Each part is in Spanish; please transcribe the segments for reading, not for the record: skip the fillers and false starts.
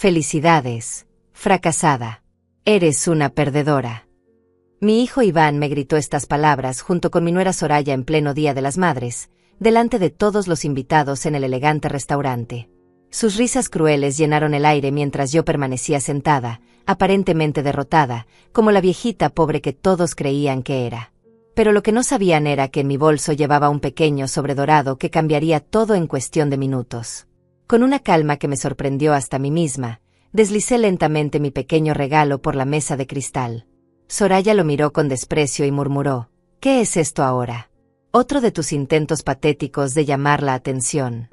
Felicidades, fracasada. Eres una perdedora. Mi hijo Iván me gritó estas palabras junto con mi nuera Soraya en pleno Día de las Madres, delante de todos los invitados en el elegante restaurante. Sus risas crueles llenaron el aire mientras yo permanecía sentada, aparentemente derrotada, como la viejita pobre que todos creían que era. Pero lo que no sabían era que en mi bolso llevaba un pequeño sobre dorado que cambiaría todo en cuestión de minutos. Con una calma que me sorprendió hasta a mí misma, deslicé lentamente mi pequeño regalo por la mesa de cristal. Soraya lo miró con desprecio y murmuró: ¿Qué es esto ahora? Otro de tus intentos patéticos de llamar la atención.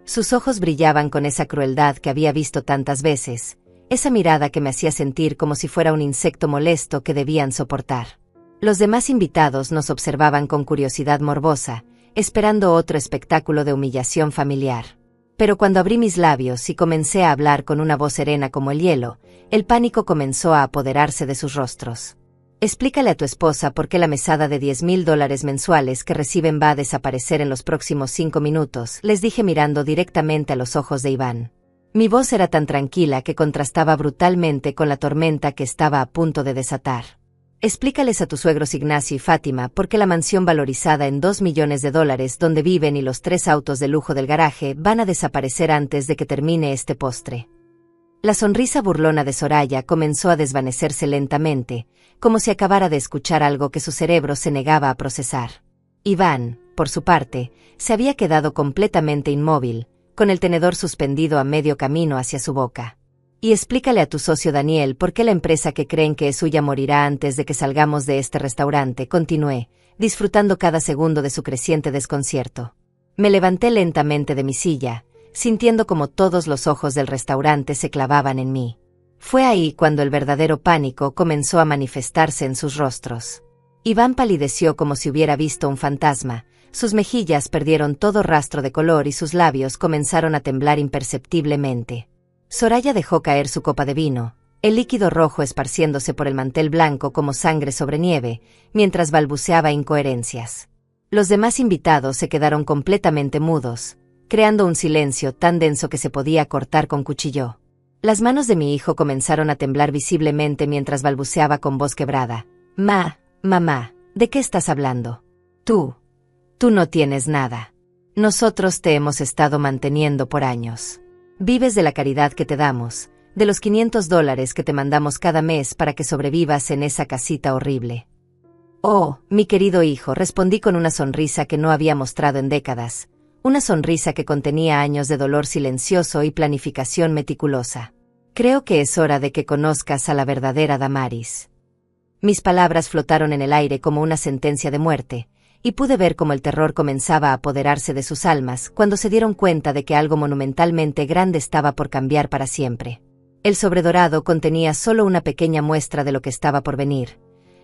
Sus ojos brillaban con esa crueldad que había visto tantas veces, esa mirada que me hacía sentir como si fuera un insecto molesto que debían soportar. Los demás invitados nos observaban con curiosidad morbosa, esperando otro espectáculo de humillación familiar. Pero cuando abrí mis labios y comencé a hablar con una voz serena como el hielo, el pánico comenzó a apoderarse de sus rostros. Explícale a tu esposa por qué la mesada de $10,000 mensuales que reciben va a desaparecer en los próximos 5 minutos, les dije mirando directamente a los ojos de Iván. Mi voz era tan tranquila que contrastaba brutalmente con la tormenta que estaba a punto de desatar. Explícales a tus suegros Ignacio y Fátima por qué la mansión valorizada en $2 millones donde viven y los 3 autos de lujo del garaje van a desaparecer antes de que termine este postre. La sonrisa burlona de Soraya comenzó a desvanecerse lentamente, como si acabara de escuchar algo que su cerebro se negaba a procesar. Iván, por su parte, se había quedado completamente inmóvil, con el tenedor suspendido a medio camino hacia su boca. Y explícale a tu socio Daniel por qué la empresa que creen que es suya morirá antes de que salgamos de este restaurante, continué, disfrutando cada segundo de su creciente desconcierto. Me levanté lentamente de mi silla, sintiendo como todos los ojos del restaurante se clavaban en mí. Fue ahí cuando el verdadero pánico comenzó a manifestarse en sus rostros. Iván palideció como si hubiera visto un fantasma, sus mejillas perdieron todo rastro de color y sus labios comenzaron a temblar imperceptiblemente. Soraya dejó caer su copa de vino, el líquido rojo esparciéndose por el mantel blanco como sangre sobre nieve, mientras balbuceaba incoherencias. Los demás invitados se quedaron completamente mudos, creando un silencio tan denso que se podía cortar con cuchillo. Las manos de mi hijo comenzaron a temblar visiblemente mientras balbuceaba con voz quebrada. Mamá, ¿de qué estás hablando? Tú no tienes nada. Nosotros te hemos estado manteniendo por años. Vives de la caridad que te damos, de los $500 que te mandamos cada mes para que sobrevivas en esa casita horrible. Oh, mi querido hijo, respondí con una sonrisa que no había mostrado en décadas, una sonrisa que contenía años de dolor silencioso y planificación meticulosa. Creo que es hora de que conozcas a la verdadera Damaris. Mis palabras flotaron en el aire como una sentencia de muerte, y pude ver cómo el terror comenzaba a apoderarse de sus almas cuando se dieron cuenta de que algo monumentalmente grande estaba por cambiar para siempre. El sobredorado contenía solo una pequeña muestra de lo que estaba por venir.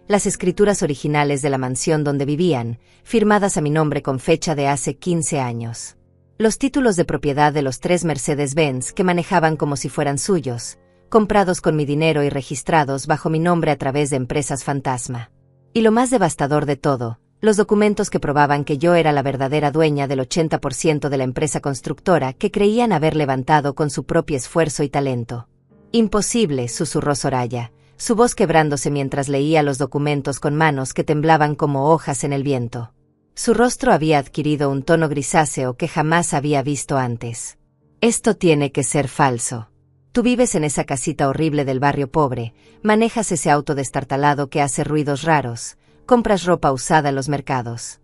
Las escrituras originales de la mansión donde vivían, firmadas a mi nombre con fecha de hace 15 años. Los títulos de propiedad de los 3 Mercedes-Benz que manejaban como si fueran suyos, comprados con mi dinero y registrados bajo mi nombre a través de empresas fantasma. Y lo más devastador de todo, los documentos que probaban que yo era la verdadera dueña del 80% de la empresa constructora que creían haber levantado con su propio esfuerzo y talento. Imposible, susurró Soraya, su voz quebrándose mientras leía los documentos con manos que temblaban como hojas en el viento. Su rostro había adquirido un tono grisáceo que jamás había visto antes. Esto tiene que ser falso. Tú vives en esa casita horrible del barrio pobre, manejas ese auto destartalado que hace ruidos raros, compras ropa usada en los mercados.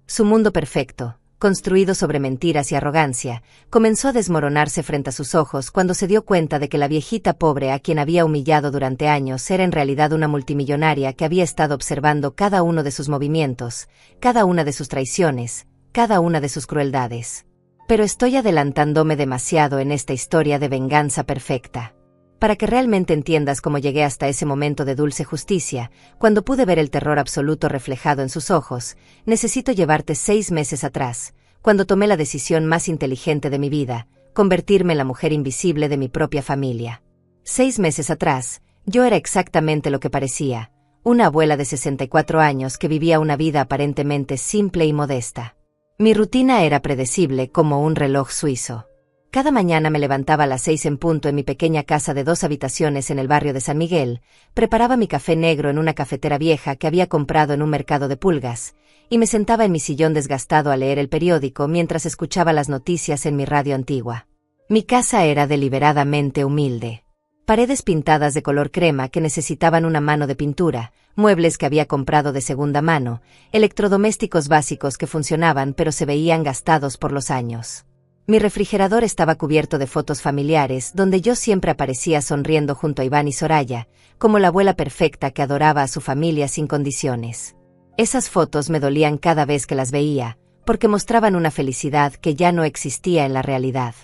Su mundo perfecto, construido sobre mentiras y arrogancia, comenzó a desmoronarse frente a sus ojos cuando se dio cuenta de que la viejita pobre a quien había humillado durante años era en realidad una multimillonaria que había estado observando cada uno de sus movimientos, cada una de sus traiciones, cada una de sus crueldades. Pero estoy adelantándome demasiado en esta historia de venganza perfecta. Para que realmente entiendas cómo llegué hasta ese momento de dulce justicia, cuando pude ver el terror absoluto reflejado en sus ojos, necesito llevarte 6 meses atrás, cuando tomé la decisión más inteligente de mi vida, convertirme en la mujer invisible de mi propia familia. 6 meses atrás, yo era exactamente lo que parecía, una abuela de 64 años que vivía una vida aparentemente simple y modesta. Mi rutina era predecible como un reloj suizo. Cada mañana me levantaba a las 6 en punto en mi pequeña casa de 2 habitaciones en el barrio de San Miguel, preparaba mi café negro en una cafetera vieja que había comprado en un mercado de pulgas, y me sentaba en mi sillón desgastado a leer el periódico mientras escuchaba las noticias en mi radio antigua. Mi casa era deliberadamente humilde. Paredes pintadas de color crema que necesitaban una mano de pintura, muebles que había comprado de segunda mano, electrodomésticos básicos que funcionaban pero se veían gastados por los años. Mi refrigerador estaba cubierto de fotos familiares donde yo siempre aparecía sonriendo junto a Iván y Soraya, como la abuela perfecta que adoraba a su familia sin condiciones. Esas fotos me dolían cada vez que las veía, porque mostraban una felicidad que ya no existía en la realidad.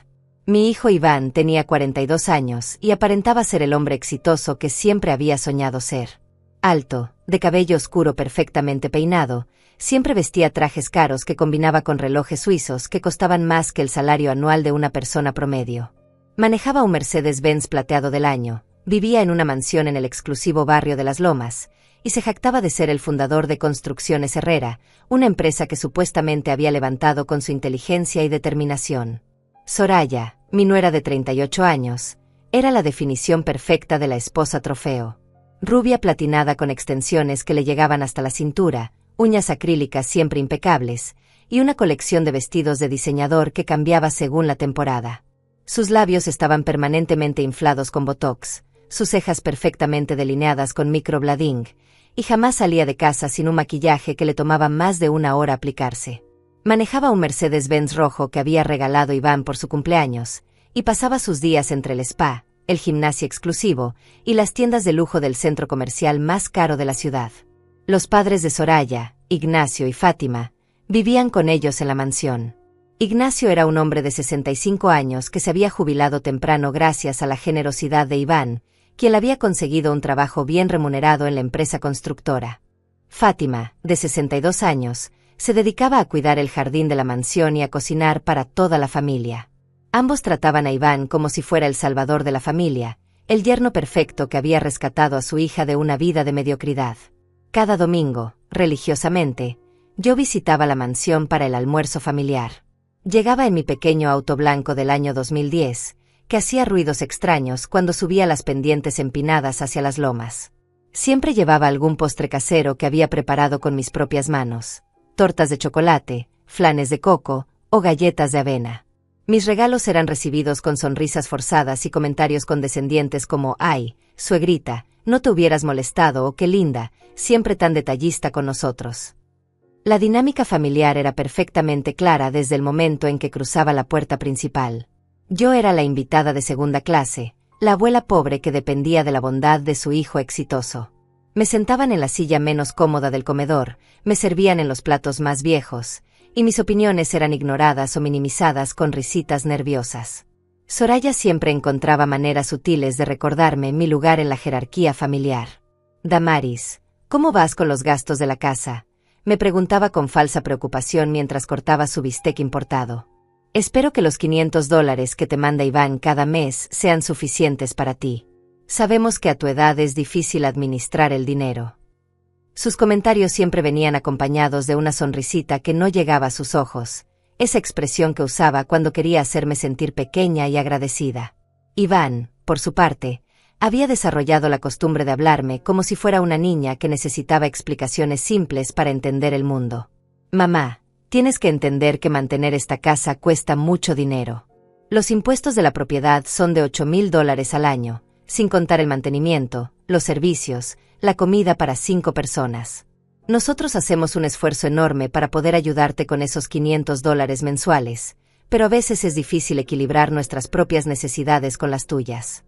Mi hijo Iván tenía 42 años y aparentaba ser el hombre exitoso que siempre había soñado ser. Alto, de cabello oscuro perfectamente peinado, siempre vestía trajes caros que combinaba con relojes suizos que costaban más que el salario anual de una persona promedio. Manejaba un Mercedes-Benz plateado del año, vivía en una mansión en el exclusivo barrio de Las Lomas, y se jactaba de ser el fundador de Construcciones Herrera, una empresa que supuestamente había levantado con su inteligencia y determinación. Soraya, mi nuera de 38 años, era la definición perfecta de la esposa trofeo. Rubia platinada con extensiones que le llegaban hasta la cintura, uñas acrílicas siempre impecables, y una colección de vestidos de diseñador que cambiaba según la temporada. Sus labios estaban permanentemente inflados con botox, sus cejas perfectamente delineadas con microblading, y jamás salía de casa sin un maquillaje que le tomaba más de 1 hora aplicarse. Manejaba un Mercedes-Benz rojo que había regalado Iván por su cumpleaños, y pasaba sus días entre el spa, el gimnasio exclusivo y las tiendas de lujo del centro comercial más caro de la ciudad. Los padres de Soraya, Ignacio y Fátima, vivían con ellos en la mansión. Ignacio era un hombre de 65 años que se había jubilado temprano gracias a la generosidad de Iván, quien le había conseguido un trabajo bien remunerado en la empresa constructora. Fátima, de 62 años, se dedicaba a cuidar el jardín de la mansión y a cocinar para toda la familia. Ambos trataban a Iván como si fuera el salvador de la familia, el yerno perfecto que había rescatado a su hija de una vida de mediocridad. Cada domingo, religiosamente, yo visitaba la mansión para el almuerzo familiar. Llegaba en mi pequeño auto blanco del año 2010, que hacía ruidos extraños cuando subía las pendientes empinadas hacia las lomas. Siempre llevaba algún postre casero que había preparado con mis propias manos, tortas de chocolate, flanes de coco o galletas de avena. Mis regalos eran recibidos con sonrisas forzadas y comentarios condescendientes como «Ay, suegrita, no te hubieras molestado» o «Qué linda, siempre tan detallista con nosotros». La dinámica familiar era perfectamente clara desde el momento en que cruzaba la puerta principal. Yo era la invitada de segunda clase, la abuela pobre que dependía de la bondad de su hijo exitoso. Me sentaban en la silla menos cómoda del comedor, me servían en los platos más viejos, y mis opiniones eran ignoradas o minimizadas con risitas nerviosas. Soraya siempre encontraba maneras sutiles de recordarme mi lugar en la jerarquía familiar. «Damaris, ¿cómo vas con los gastos de la casa?», me preguntaba con falsa preocupación mientras cortaba su bistec importado. «Espero que los $500 que te manda Iván cada mes sean suficientes para ti. Sabemos que a tu edad es difícil administrar el dinero». Sus comentarios siempre venían acompañados de una sonrisita que no llegaba a sus ojos, esa expresión que usaba cuando quería hacerme sentir pequeña y agradecida. Iván, por su parte, había desarrollado la costumbre de hablarme como si fuera una niña que necesitaba explicaciones simples para entender el mundo. «Mamá, tienes que entender que mantener esta casa cuesta mucho dinero. Los impuestos de la propiedad son de $8,000 al año, sin contar el mantenimiento, los servicios, la comida para 5 personas. Nosotros hacemos un esfuerzo enorme para poder ayudarte con esos $500 mensuales, pero a veces es difícil equilibrar nuestras propias necesidades con las tuyas».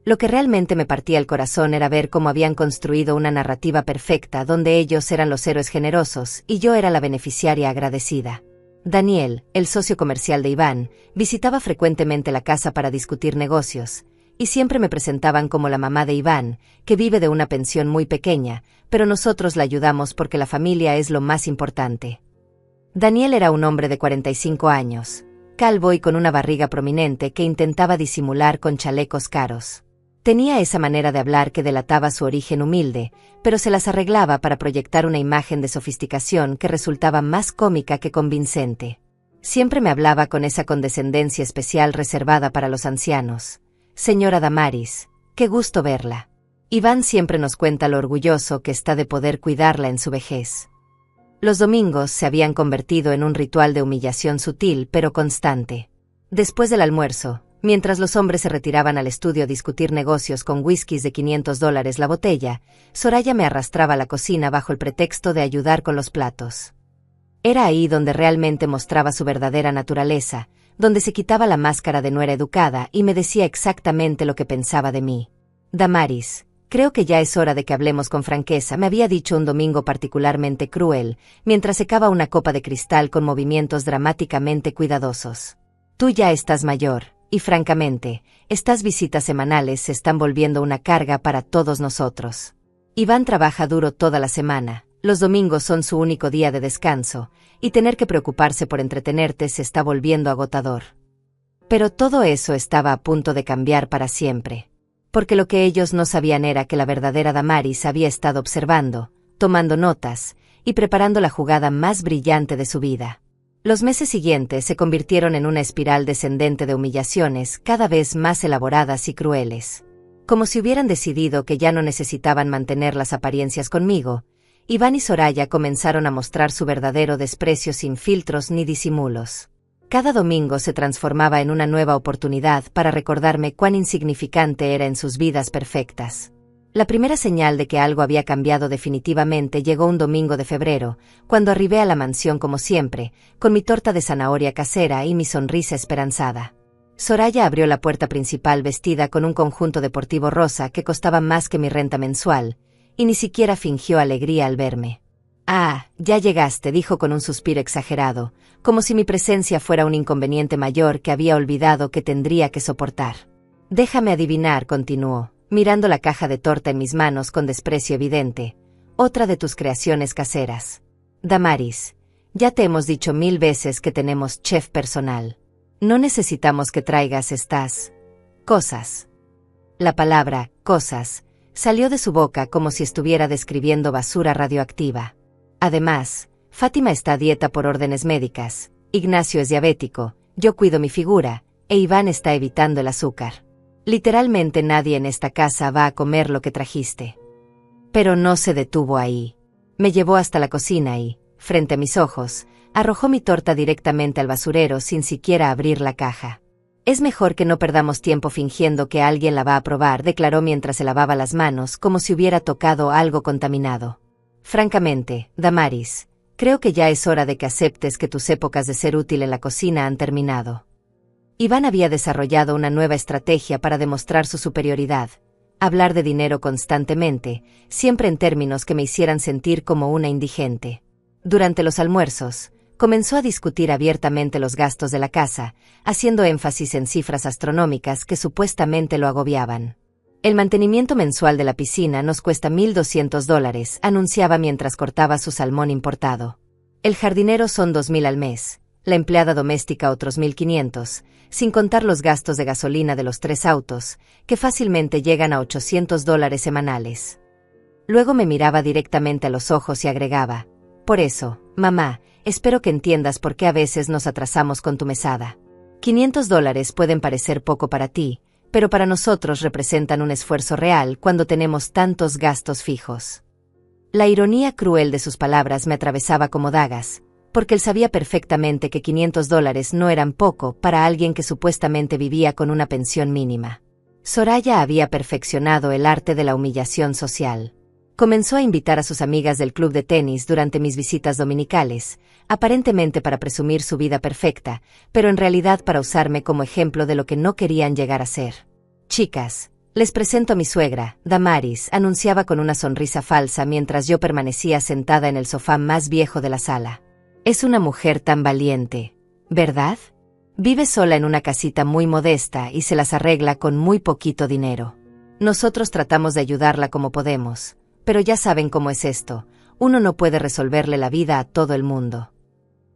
Lo que realmente me partía el corazón era ver cómo habían construido una narrativa perfecta donde ellos eran los héroes generosos y yo era la beneficiaria agradecida. Daniel, el socio comercial de Iván, visitaba frecuentemente la casa para discutir negocios, y siempre me presentaban como la mamá de Iván, que vive de una pensión muy pequeña, pero nosotros la ayudamos porque la familia es lo más importante. Daniel era un hombre de 45 años, calvo y con una barriga prominente que intentaba disimular con chalecos caros. Tenía esa manera de hablar que delataba su origen humilde, pero se las arreglaba para proyectar una imagen de sofisticación que resultaba más cómica que convincente. Siempre me hablaba con esa condescendencia especial reservada para los ancianos. Señora Damaris, qué gusto verla. Iván siempre nos cuenta lo orgulloso que está de poder cuidarla en su vejez. Los domingos se habían convertido en un ritual de humillación sutil pero constante. Después del almuerzo, mientras los hombres se retiraban al estudio a discutir negocios con whiskies de $500 la botella, Soraya me arrastraba a la cocina bajo el pretexto de ayudar con los platos. Era ahí donde realmente mostraba su verdadera naturaleza, donde se quitaba la máscara de nuera educada y me decía exactamente lo que pensaba de mí. Damaris, creo que ya es hora de que hablemos con franqueza, me había dicho un domingo particularmente cruel, mientras secaba una copa de cristal con movimientos dramáticamente cuidadosos. Tú ya estás mayor, y francamente, estas visitas semanales se están volviendo una carga para todos nosotros. Iván trabaja duro toda la semana, los domingos son su único día de descanso, y tener que preocuparse por entretenerte se está volviendo agotador. Pero todo eso estaba a punto de cambiar para siempre. Porque lo que ellos no sabían era que la verdadera Damaris había estado observando, tomando notas, y preparando la jugada más brillante de su vida. Los meses siguientes se convirtieron en una espiral descendente de humillaciones cada vez más elaboradas y crueles. Como si hubieran decidido que ya no necesitaban mantener las apariencias conmigo, Iván y Soraya comenzaron a mostrar su verdadero desprecio sin filtros ni disimulos. Cada domingo se transformaba en una nueva oportunidad para recordarme cuán insignificante era en sus vidas perfectas. La primera señal de que algo había cambiado definitivamente llegó un domingo de febrero, cuando arribé a la mansión como siempre, con mi torta de zanahoria casera y mi sonrisa esperanzada. Soraya abrió la puerta principal vestida con un conjunto deportivo rosa que costaba más que mi renta mensual, y ni siquiera fingió alegría al verme. «Ah, ya llegaste», dijo con un suspiro exagerado, como si mi presencia fuera un inconveniente mayor que había olvidado que tendría que soportar. «Déjame adivinar», continuó, mirando la caja de torta en mis manos con desprecio evidente. «Otra de tus creaciones caseras. Damaris, ya te hemos dicho 1000 veces que tenemos chef personal. No necesitamos que traigas estas cosas». La palabra «cosas» salió de su boca como si estuviera describiendo basura radioactiva. Además, Fátima está a dieta por órdenes médicas, Ignacio es diabético, yo cuido mi figura, e Iván está evitando el azúcar. Literalmente nadie en esta casa va a comer lo que trajiste. Pero no se detuvo ahí. Me llevó hasta la cocina y, frente a mis ojos, arrojó mi torta directamente al basurero sin siquiera abrir la caja. «Es mejor que no perdamos tiempo fingiendo que alguien la va a probar», declaró mientras se lavaba las manos como si hubiera tocado algo contaminado. «Francamente, Damaris, creo que ya es hora de que aceptes que tus épocas de ser útil en la cocina han terminado». Iván había desarrollado una nueva estrategia para demostrar su superioridad: hablar de dinero constantemente, siempre en términos que me hicieran sentir como una indigente. Durante los almuerzos, comenzó a discutir abiertamente los gastos de la casa, haciendo énfasis en cifras astronómicas que supuestamente lo agobiaban. «El mantenimiento mensual de la piscina nos cuesta $1,200», anunciaba mientras cortaba su salmón importado. «El jardinero son $2,000 al mes, la empleada doméstica otros $1,500, sin contar los gastos de gasolina de los 3 autos, que fácilmente llegan a $800 semanales». Luego me miraba directamente a los ojos y agregaba: «Por eso, mamá, espero que entiendas por qué a veces nos atrasamos con tu mesada. $500 pueden parecer poco para ti, pero para nosotros representan un esfuerzo real cuando tenemos tantos gastos fijos». La ironía cruel de sus palabras me atravesaba como dagas, porque él sabía perfectamente que $500 no eran poco para alguien que supuestamente vivía con una pensión mínima. Soraya había perfeccionado el arte de la humillación social. Comenzó a invitar a sus amigas del club de tenis durante mis visitas dominicales, aparentemente para presumir su vida perfecta, pero en realidad para usarme como ejemplo de lo que no querían llegar a ser. «Chicas, les presento a mi suegra, Damaris», anunciaba con una sonrisa falsa mientras yo permanecía sentada en el sofá más viejo de la sala. «Es una mujer tan valiente, ¿verdad? Vive sola en una casita muy modesta y se las arregla con muy poquito dinero. Nosotros tratamos de ayudarla como podemos, pero ya saben cómo es esto, uno no puede resolverle la vida a todo el mundo».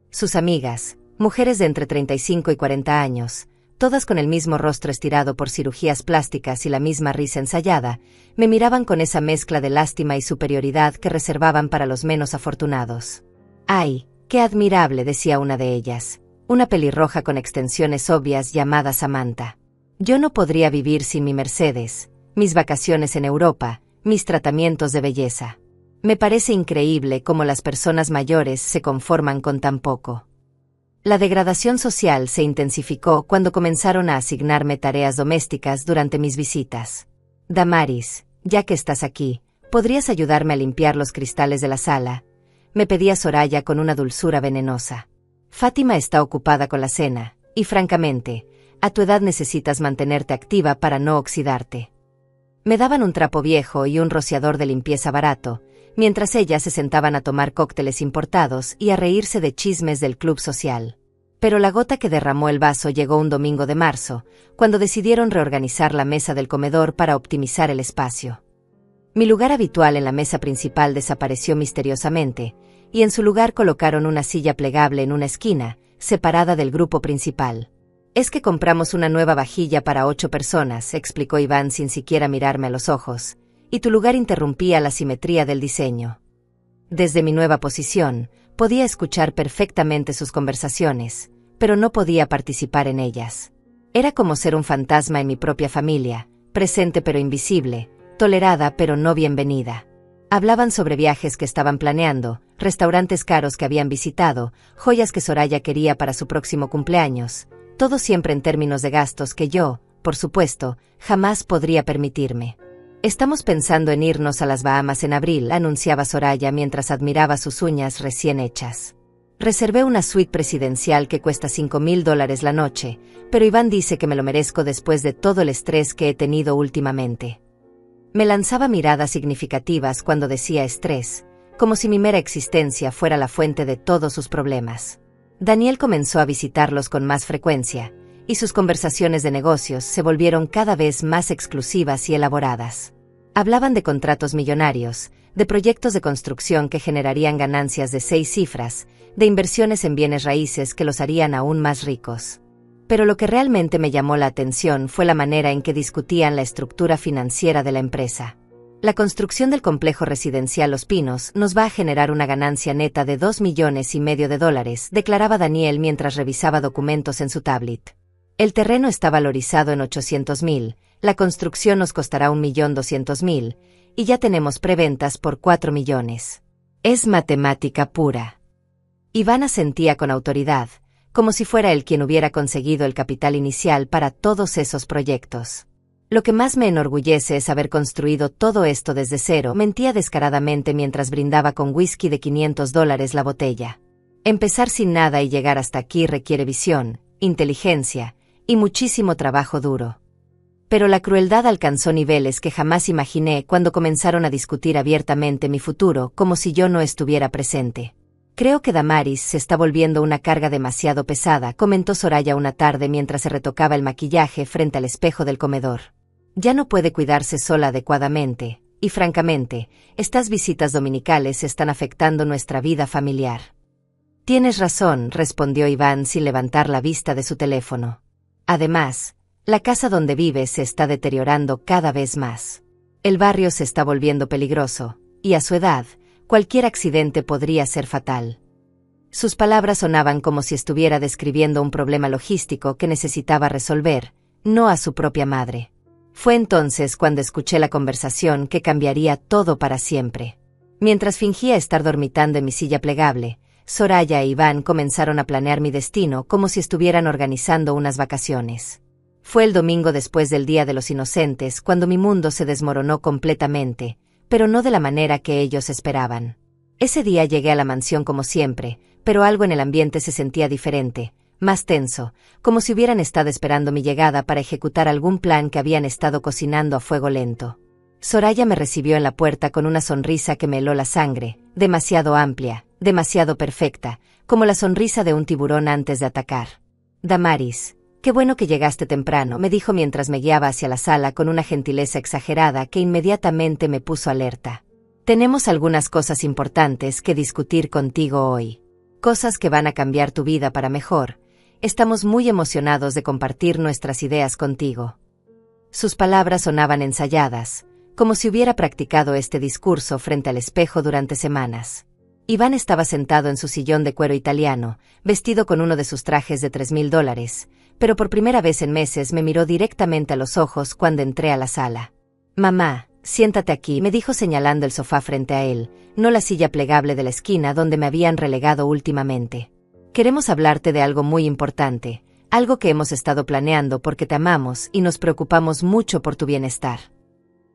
Sus amigas, mujeres de entre 35 y 40 años, todas con el mismo rostro estirado por cirugías plásticas y la misma risa ensayada, me miraban con esa mezcla de lástima y superioridad que reservaban para los menos afortunados. «¡Ay, qué admirable!», decía una de ellas. una pelirroja con extensiones obvias llamada Samantha. Yo no podría vivir sin mi Mercedes, mis vacaciones en Europa, mis tratamientos de belleza. Me parece increíble cómo las personas mayores se conforman con tan poco. La degradación social se intensificó cuando comenzaron a asignarme tareas domésticas durante mis visitas. Damaris, ya que estás aquí, ¿podrías ayudarme a limpiar los cristales de la sala?, me pedía Soraya con una dulzura venenosa. Fátima está ocupada con la cena, y francamente, a tu edad necesitas mantenerte activa para no oxidarte. Me daban un trapo viejo y un rociador de limpieza barato, mientras ellas se sentaban a tomar cócteles importados y a reírse de chismes del club social. Pero la gota que derramó el vaso llegó un domingo de marzo, cuando decidieron reorganizar la mesa del comedor para optimizar el espacio. Mi lugar habitual en la mesa principal desapareció misteriosamente, y en su lugar colocaron una silla plegable en una esquina, separada del grupo principal. Es que compramos una nueva vajilla para 8 personas, explicó Iván sin siquiera mirarme a los ojos, y tu lugar interrumpía la simetría del diseño. Desde mi nueva posición, podía escuchar perfectamente sus conversaciones, pero no podía participar en ellas. Era como ser un fantasma en mi propia familia, presente pero invisible, tolerada pero no bienvenida. Hablaban sobre viajes que estaban planeando, restaurantes caros que habían visitado, joyas que Soraya quería para su próximo cumpleaños, todo siempre en términos de gastos que yo, por supuesto, jamás podría permitirme. Estamos pensando en irnos a las Bahamas en abril, anunciaba Soraya mientras admiraba sus uñas recién hechas. Reservé una suite presidencial que cuesta $5,000 la noche, pero Iván dice que me lo merezco después de todo el estrés que he tenido últimamente. Me lanzaba miradas significativas cuando decía estrés, como si mi mera existencia fuera la fuente de todos sus problemas. Daniel comenzó a visitarlos con más frecuencia, y sus conversaciones de negocios se volvieron cada vez más exclusivas y elaboradas. Hablaban de contratos millonarios, de proyectos de construcción que generarían ganancias de 6 cifras, de inversiones en bienes raíces que los harían aún más ricos. Pero lo que realmente me llamó la atención fue la manera en que discutían la estructura financiera de la empresa. La construcción del complejo residencial Los Pinos nos va a generar una ganancia neta de $2,5 millones, declaraba Daniel mientras revisaba documentos en su tablet. El terreno está valorizado en 800,000, la construcción nos costará 1,200,000, y ya tenemos preventas por 4 millones. Es matemática pura. Iván asentía con autoridad, como si fuera él quien hubiera conseguido el capital inicial para todos esos proyectos. Lo que más me enorgullece es haber construido todo esto desde cero, mentía descaradamente mientras brindaba con whisky de $500 la botella. Empezar sin nada y llegar hasta aquí requiere visión, inteligencia y muchísimo trabajo duro. Pero la crueldad alcanzó niveles que jamás imaginé cuando comenzaron a discutir abiertamente mi futuro como si yo no estuviera presente. Creo que Damaris se está volviendo una carga demasiado pesada, comentó Soraya una tarde mientras se retocaba el maquillaje frente al espejo del comedor. Ya no puede cuidarse sola adecuadamente, y francamente, estas visitas dominicales están afectando nuestra vida familiar. Tienes razón, respondió Iván sin levantar la vista de su teléfono. Además, la casa donde vive se está deteriorando cada vez más. El barrio se está volviendo peligroso, y a su edad, cualquier accidente podría ser fatal. Sus palabras sonaban como si estuviera describiendo un problema logístico que necesitaba resolver, no a su propia madre. Fue entonces cuando escuché la conversación que cambiaría todo para siempre. Mientras fingía estar dormitando en mi silla plegable, Soraya e Iván comenzaron a planear mi destino como si estuvieran organizando unas vacaciones. Fue el domingo después del Día de los Inocentes cuando mi mundo se desmoronó completamente, pero no de la manera que ellos esperaban. Ese día llegué a la mansión como siempre, pero algo en el ambiente se sentía diferente, más tenso, como si hubieran estado esperando mi llegada para ejecutar algún plan que habían estado cocinando a fuego lento. Soraya me recibió en la puerta con una sonrisa que me heló la sangre, demasiado amplia, demasiado perfecta, como la sonrisa de un tiburón antes de atacar. Damaris, qué bueno que llegaste temprano, me dijo mientras me guiaba hacia la sala con una gentileza exagerada que inmediatamente me puso alerta. Tenemos algunas cosas importantes que discutir contigo hoy. Cosas que van a cambiar tu vida para mejor. Estamos muy emocionados de compartir nuestras ideas contigo. Sus palabras sonaban ensayadas, como si hubiera practicado este discurso frente al espejo durante semanas. Iván estaba sentado en su sillón de cuero italiano, vestido con uno de sus trajes de $3,000, pero por primera vez en meses me miró directamente a los ojos cuando entré a la sala. «Mamá, siéntate aquí», me dijo señalando el sofá frente a él, no la silla plegable de la esquina donde me habían relegado últimamente. «Queremos hablarte de algo muy importante, algo que hemos estado planeando porque te amamos y nos preocupamos mucho por tu bienestar».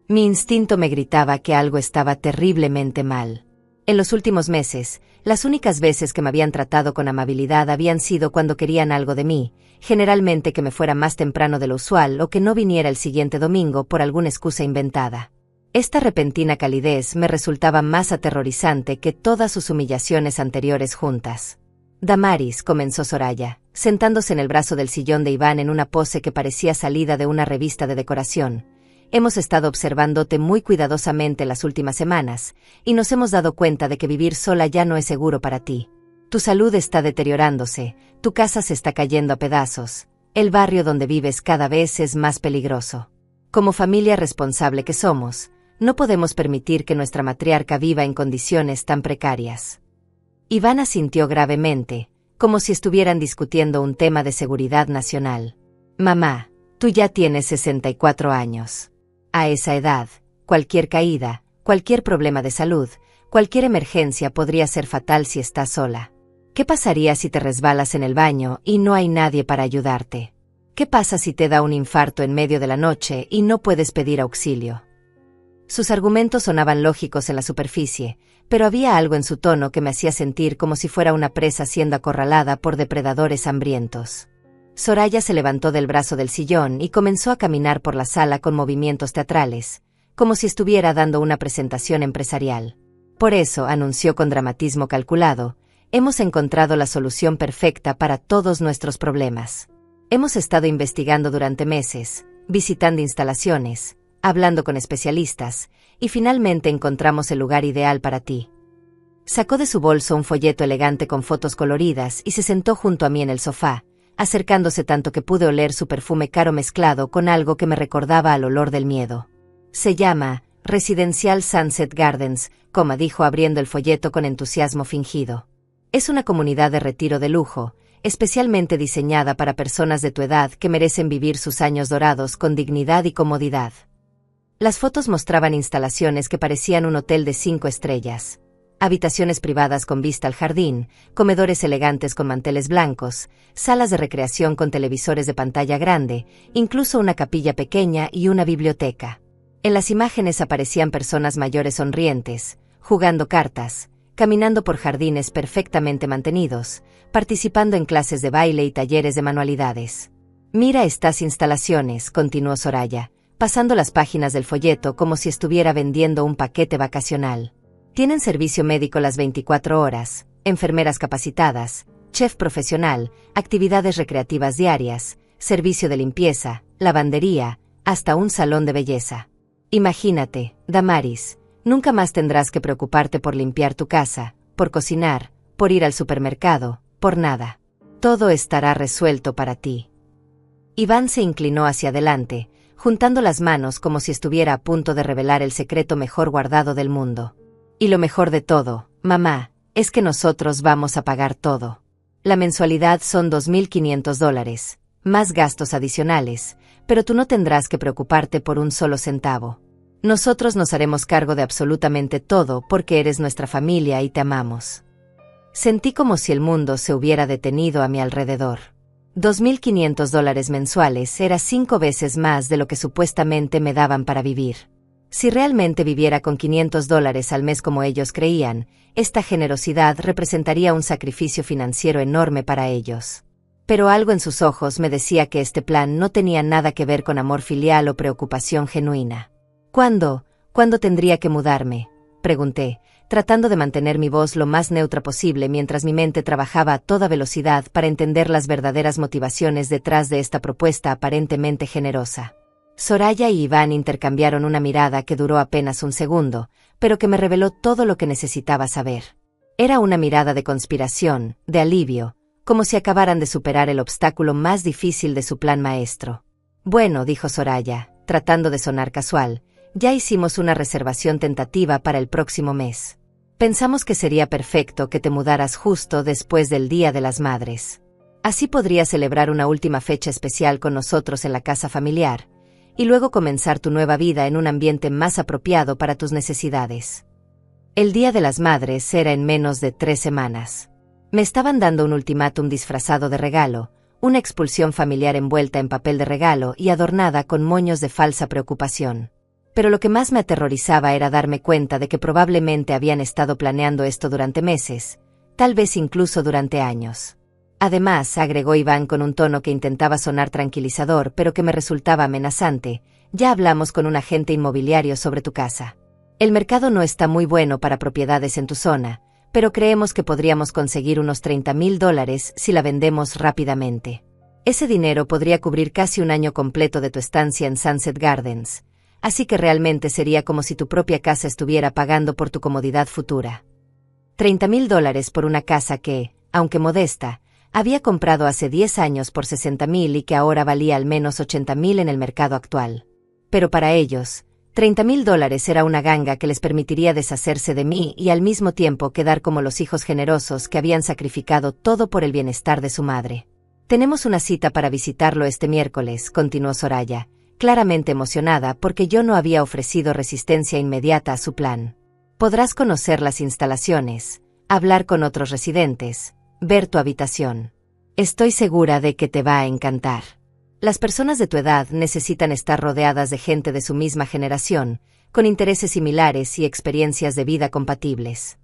Mi instinto me gritaba que algo estaba terriblemente mal. En los últimos meses, las únicas veces que me habían tratado con amabilidad habían sido cuando querían algo de mí, generalmente que me fuera más temprano de lo usual o que no viniera el siguiente domingo por alguna excusa inventada. Esta repentina calidez me resultaba más aterrorizante que todas sus humillaciones anteriores juntas. «Damaris», comenzó Soraya, sentándose en el brazo del sillón de Iván en una pose que parecía salida de una revista de decoración. «Hemos estado observándote muy cuidadosamente las últimas semanas, y nos hemos dado cuenta de que vivir sola ya no es seguro para ti. Tu salud está deteriorándose, tu casa se está cayendo a pedazos, el barrio donde vives cada vez es más peligroso. Como familia responsable que somos, no podemos permitir que nuestra matriarca viva en condiciones tan precarias». Iván asintió gravemente, como si estuvieran discutiendo un tema de seguridad nacional. «Mamá, tú ya tienes 64 años. A esa edad, cualquier caída, cualquier problema de salud, cualquier emergencia podría ser fatal si estás sola. ¿Qué pasaría si te resbalas en el baño y no hay nadie para ayudarte? ¿Qué pasa si te da un infarto en medio de la noche y no puedes pedir auxilio?» Sus argumentos sonaban lógicos en la superficie, pero había algo en su tono que me hacía sentir como si fuera una presa siendo acorralada por depredadores hambrientos. Soraya se levantó del brazo del sillón y comenzó a caminar por la sala con movimientos teatrales, como si estuviera dando una presentación empresarial. «Por eso», anunció con dramatismo calculado, «hemos encontrado la solución perfecta para todos nuestros problemas. Hemos estado investigando durante meses, visitando instalaciones, hablando con especialistas, y finalmente encontramos el lugar ideal para ti». Sacó de su bolso un folleto elegante con fotos coloridas y se sentó junto a mí en el sofá, acercándose tanto que pude oler su perfume caro mezclado con algo que me recordaba al olor del miedo. «Se llama Residencial Sunset Gardens», como dijo abriendo el folleto con entusiasmo fingido. «Es una comunidad de retiro de lujo, especialmente diseñada para personas de tu edad que merecen vivir sus años dorados con dignidad y comodidad». Las fotos mostraban instalaciones que parecían un hotel de 5 estrellas. Habitaciones privadas con vista al jardín, comedores elegantes con manteles blancos, salas de recreación con televisores de pantalla grande, incluso una capilla pequeña y una biblioteca. En las imágenes aparecían personas mayores sonrientes, jugando cartas, caminando por jardines perfectamente mantenidos, participando en clases de baile y talleres de manualidades. «Mira estas instalaciones», continuó Soraya, pasando las páginas del folleto como si estuviera vendiendo un paquete vacacional. «Tienen servicio médico las 24 horas, enfermeras capacitadas, chef profesional, actividades recreativas diarias, servicio de limpieza, lavandería, hasta un salón de belleza. Imagínate, Damaris, nunca más tendrás que preocuparte por limpiar tu casa, por cocinar, por ir al supermercado, por nada. Todo estará resuelto para ti». Iván se inclinó hacia adelante, juntando las manos como si estuviera a punto de revelar el secreto mejor guardado del mundo. «Y lo mejor de todo, mamá, es que nosotros vamos a pagar todo. La mensualidad son $2,500, más gastos adicionales, pero tú no tendrás que preocuparte por un solo centavo. Nosotros nos haremos cargo de absolutamente todo porque eres nuestra familia y te amamos». Sentí como si el mundo se hubiera detenido a mi alrededor. $2,500 mensuales era 5 veces más de lo que supuestamente me daban para vivir. Si realmente viviera con $500 al mes como ellos creían, esta generosidad representaría un sacrificio financiero enorme para ellos. Pero algo en sus ojos me decía que este plan no tenía nada que ver con amor filial o preocupación genuina. ¿Cuándo tendría que mudarme?, pregunté, tratando de mantener mi voz lo más neutra posible mientras mi mente trabajaba a toda velocidad para entender las verdaderas motivaciones detrás de esta propuesta aparentemente generosa. Soraya y Iván intercambiaron una mirada que duró apenas un segundo, pero que me reveló todo lo que necesitaba saber. Era una mirada de conspiración, de alivio, como si acabaran de superar el obstáculo más difícil de su plan maestro. «Bueno», dijo Soraya, tratando de sonar casual, «ya hicimos una reservación tentativa para el próximo mes. Pensamos que sería perfecto que te mudaras justo después del Día de las Madres. Así podrías celebrar una última fecha especial con nosotros en la casa familiar, y luego comenzar tu nueva vida en un ambiente más apropiado para tus necesidades. El Día de las Madres era en menos de 3 semanas. Me estaban dando un ultimátum disfrazado de regalo, una expulsión familiar envuelta en papel de regalo y adornada con moños de falsa preocupación. Pero lo que más me aterrorizaba era darme cuenta de que probablemente habían estado planeando esto durante meses, tal vez incluso durante años. Además, agregó Iván con un tono que intentaba sonar tranquilizador pero que me resultaba amenazante, ya hablamos con un agente inmobiliario sobre tu casa. El mercado no está muy bueno para propiedades en tu zona, pero creemos que podríamos conseguir unos $30,000 si la vendemos rápidamente. Ese dinero podría cubrir casi un año completo de tu estancia en Sunset Gardens, así que realmente sería como si tu propia casa estuviera pagando por tu comodidad futura. $30,000 por una casa que, aunque modesta, había comprado hace 10 años por $60,000 y que ahora valía al menos $80,000 en el mercado actual. Pero para ellos, $30,000 era una ganga que les permitiría deshacerse de mí y al mismo tiempo quedar como los hijos generosos que habían sacrificado todo por el bienestar de su madre. Tenemos una cita para visitarlo este miércoles, continuó Soraya, claramente emocionada porque yo no había ofrecido resistencia inmediata a su plan. Podrás conocer las instalaciones, hablar con otros residentes, ver tu habitación. Estoy segura de que te va a encantar. Las personas de tu edad necesitan estar rodeadas de gente de su misma generación, con intereses similares y experiencias de vida compatibles.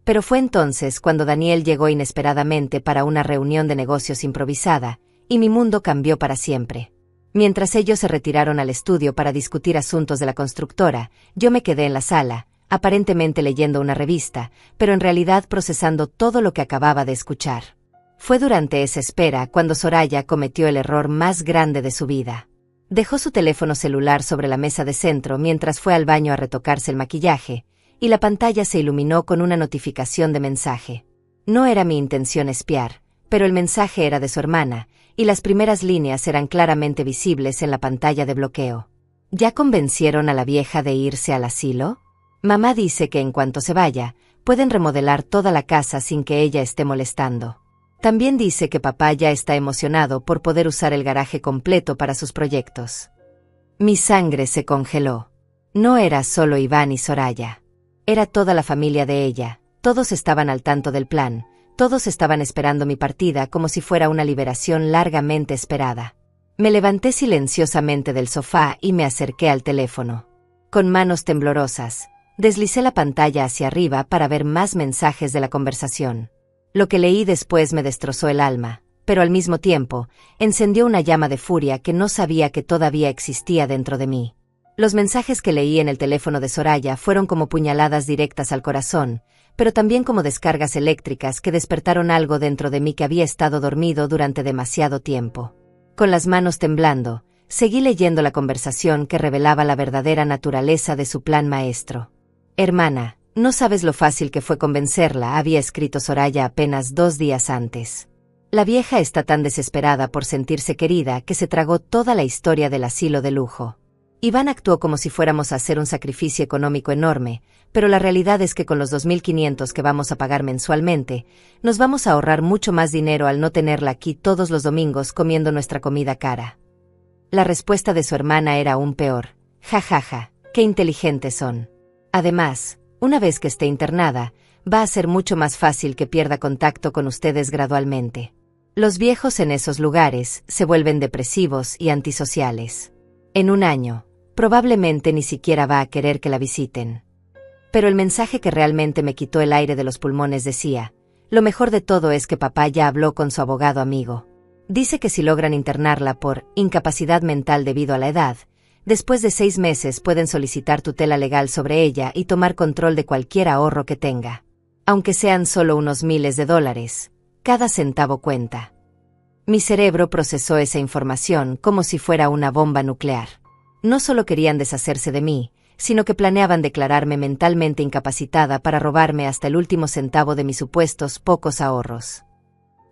Pero fue entonces cuando Daniel llegó inesperadamente para una reunión de negocios improvisada, y mi mundo cambió para siempre. Mientras ellos se retiraron al estudio para discutir asuntos de la constructora, yo me quedé en la sala, aparentemente leyendo una revista, pero en realidad procesando todo lo que acababa de escuchar. Fue durante esa espera cuando Soraya cometió el error más grande de su vida. Dejó su teléfono celular sobre la mesa de centro mientras fue al baño a retocarse el maquillaje, y la pantalla se iluminó con una notificación de mensaje. No era mi intención espiar, pero el mensaje era de su hermana, y las primeras líneas eran claramente visibles en la pantalla de bloqueo. ¿Ya convencieron a la vieja de irse al asilo? Mamá dice que en cuanto se vaya, pueden remodelar toda la casa sin que ella esté molestando. También dice que papá ya está emocionado por poder usar el garaje completo para sus proyectos. Mi sangre se congeló. No era solo Iván y Soraya. Era toda la familia de ella, todos estaban al tanto del plan, todos estaban esperando mi partida como si fuera una liberación largamente esperada. Me levanté silenciosamente del sofá y me acerqué al teléfono. Con manos temblorosas, deslicé la pantalla hacia arriba para ver más mensajes de la conversación. Lo que leí después me destrozó el alma, pero al mismo tiempo, encendió una llama de furia que no sabía que todavía existía dentro de mí. Los mensajes que leí en el teléfono de Soraya fueron como puñaladas directas al corazón, pero también como descargas eléctricas que despertaron algo dentro de mí que había estado dormido durante demasiado tiempo. Con las manos temblando, seguí leyendo la conversación que revelaba la verdadera naturaleza de su plan maestro. Hermana, no sabes lo fácil que fue convencerla, había escrito Soraya apenas 2 días antes. La vieja está tan desesperada por sentirse querida que se tragó toda la historia del asilo de lujo. Iván actuó como si fuéramos a hacer un sacrificio económico enorme, pero la realidad es que con los 2,500 que vamos a pagar mensualmente, nos vamos a ahorrar mucho más dinero al no tenerla aquí todos los domingos comiendo nuestra comida cara. La respuesta de su hermana era aún peor. Ja ja ja, qué inteligentes son. Además, una vez que esté internada, va a ser mucho más fácil que pierda contacto con ustedes gradualmente. Los viejos en esos lugares se vuelven depresivos y antisociales. En un año, probablemente ni siquiera va a querer que la visiten. Pero el mensaje que realmente me quitó el aire de los pulmones decía, lo mejor de todo es que papá ya habló con su abogado amigo. Dice que si logran internarla por incapacidad mental debido a la edad, después de 6 meses pueden solicitar tutela legal sobre ella y tomar control de cualquier ahorro que tenga. Aunque sean solo unos miles de dólares, cada centavo cuenta. Mi cerebro procesó esa información como si fuera una bomba nuclear. No solo querían deshacerse de mí, sino que planeaban declararme mentalmente incapacitada para robarme hasta el último centavo de mis supuestos pocos ahorros.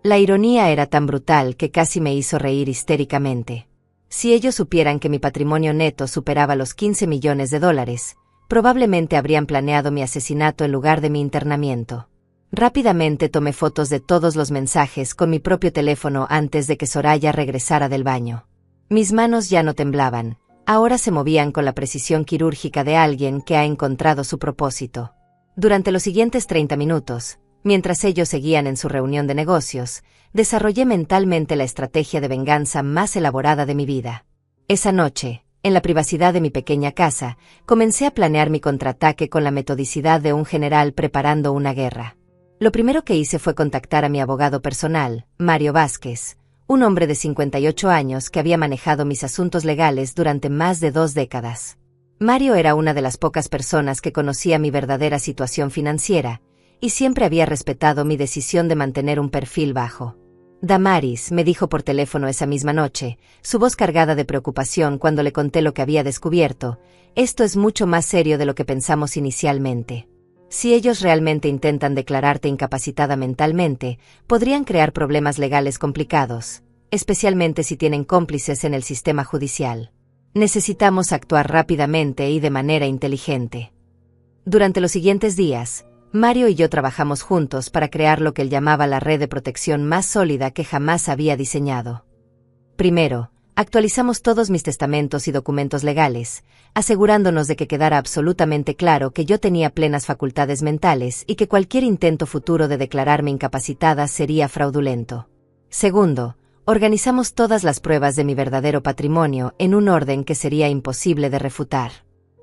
La ironía era tan brutal que casi me hizo reír histéricamente. Si ellos supieran que mi patrimonio neto superaba los $15 millones, Probablemente habrían planeado mi asesinato en lugar de mi internamiento. Rápidamente tomé fotos de todos los mensajes con mi propio teléfono antes de que Soraya regresara del baño. Mis manos ya no temblaban, ahora se movían con la precisión quirúrgica de alguien que ha encontrado su propósito. Durante los siguientes 30 minutos, mientras ellos seguían en su reunión de negocios, desarrollé mentalmente la estrategia de venganza más elaborada de mi vida. Esa noche, en la privacidad de mi pequeña casa, comencé a planear mi contraataque con la metodicidad de un general preparando una guerra. Lo primero que hice fue contactar a mi abogado personal, Mario Vázquez, un hombre de 58 años que había manejado mis asuntos legales durante más de 2 décadas. Mario era una de las pocas personas que conocía mi verdadera situación financiera, y siempre había respetado mi decisión de mantener un perfil bajo. Damaris, me dijo por teléfono esa misma noche, su voz cargada de preocupación cuando le conté lo que había descubierto, esto es mucho más serio de lo que pensamos inicialmente. Si ellos realmente intentan declararte incapacitada mentalmente, podrían crear problemas legales complicados, especialmente si tienen cómplices en el sistema judicial. Necesitamos actuar rápidamente y de manera inteligente. Durante los siguientes días, Mario y yo trabajamos juntos para crear lo que él llamaba la red de protección más sólida que jamás había diseñado. Primero, actualizamos todos mis testamentos y documentos legales, asegurándonos de que quedara absolutamente claro que yo tenía plenas facultades mentales y que cualquier intento futuro de declararme incapacitada sería fraudulento. Segundo, organizamos todas las pruebas de mi verdadero patrimonio en un orden que sería imposible de refutar.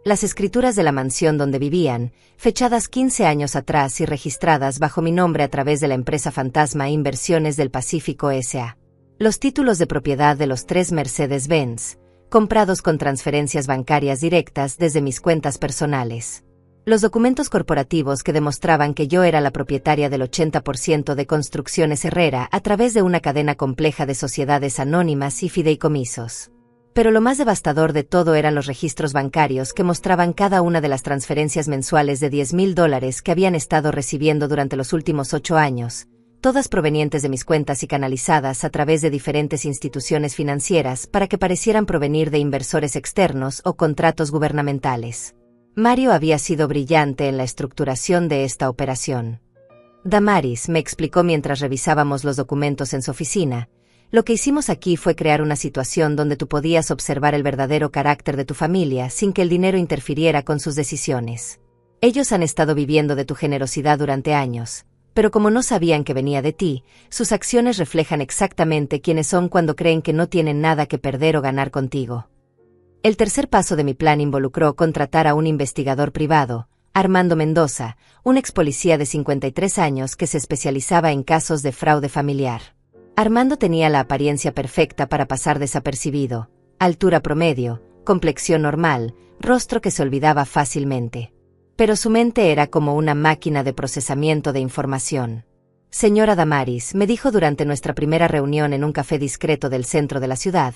Las escrituras de la mansión donde vivían, fechadas 15 años atrás y registradas bajo mi nombre a través de la empresa fantasma Inversiones del Pacífico S.A. Los títulos de propiedad de los 3 Mercedes-Benz, comprados con transferencias bancarias directas desde mis cuentas personales. Los documentos corporativos que demostraban que yo era la propietaria del 80% de Construcciones Herrera a través de una cadena compleja de sociedades anónimas y fideicomisos. Pero lo más devastador de todo eran los registros bancarios que mostraban cada una de las transferencias mensuales de $10,000 que habían estado recibiendo durante los últimos 8 años, todas provenientes de mis cuentas y canalizadas a través de diferentes instituciones financieras para que parecieran provenir de inversores externos o contratos gubernamentales. Mario había sido brillante en la estructuración de esta operación. Damaris me explicó mientras revisábamos los documentos en su oficina. Lo que hicimos aquí fue crear una situación donde tú podías observar el verdadero carácter de tu familia sin que el dinero interfiriera con sus decisiones. Ellos han estado viviendo de tu generosidad durante años, pero como no sabían que venía de ti, sus acciones reflejan exactamente quiénes son cuando creen que no tienen nada que perder o ganar contigo. El tercer paso de mi plan involucró contratar a un investigador privado, Armando Mendoza, un ex policía de 53 años que se especializaba en casos de fraude familiar. Armando tenía la apariencia perfecta para pasar desapercibido, altura promedio, complexión normal, rostro que se olvidaba fácilmente. Pero su mente era como una máquina de procesamiento de información. Señora Damaris, me dijo durante nuestra primera reunión en un café discreto del centro de la ciudad,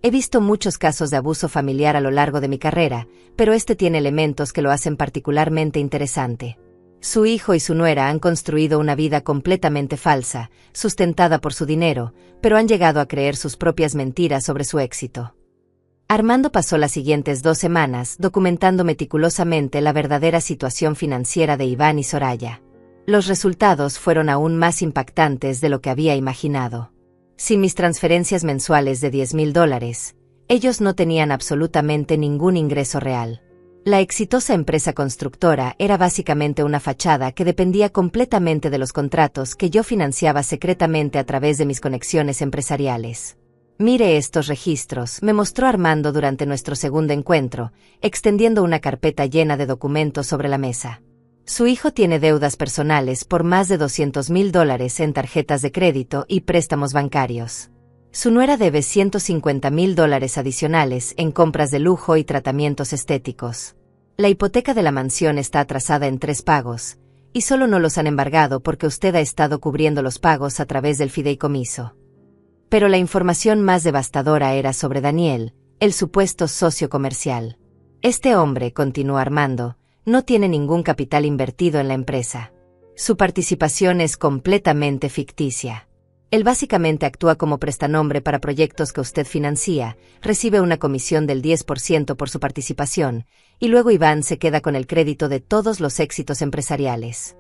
he visto muchos casos de abuso familiar a lo largo de mi carrera, pero este tiene elementos que lo hacen particularmente interesante. Su hijo y su nuera han construido una vida completamente falsa, sustentada por su dinero, pero han llegado a creer sus propias mentiras sobre su éxito. Armando pasó las siguientes 2 semanas documentando meticulosamente la verdadera situación financiera de Iván y Soraya. Los resultados fueron aún más impactantes de lo que había imaginado. Sin mis transferencias mensuales de $10,000, ellos no tenían absolutamente ningún ingreso real. La exitosa empresa constructora era básicamente una fachada que dependía completamente de los contratos que yo financiaba secretamente a través de mis conexiones empresariales. Mire estos registros, me mostró Armando durante nuestro segundo encuentro, extendiendo una carpeta llena de documentos sobre la mesa. Su hijo tiene deudas personales por más de $200,000 en tarjetas de crédito y préstamos bancarios. Su nuera debe $150,000 adicionales en compras de lujo y tratamientos estéticos. La hipoteca de la mansión está atrasada en 3 pagos, y solo no los han embargado porque usted ha estado cubriendo los pagos a través del fideicomiso. Pero la información más devastadora era sobre Daniel, el supuesto socio comercial. Este hombre, continuó Armando, no tiene ningún capital invertido en la empresa. Su participación es completamente ficticia. Él básicamente actúa como prestanombre para proyectos que usted financia, recibe una comisión del 10% por su participación, y luego Iván se queda con el crédito de todos los éxitos empresariales.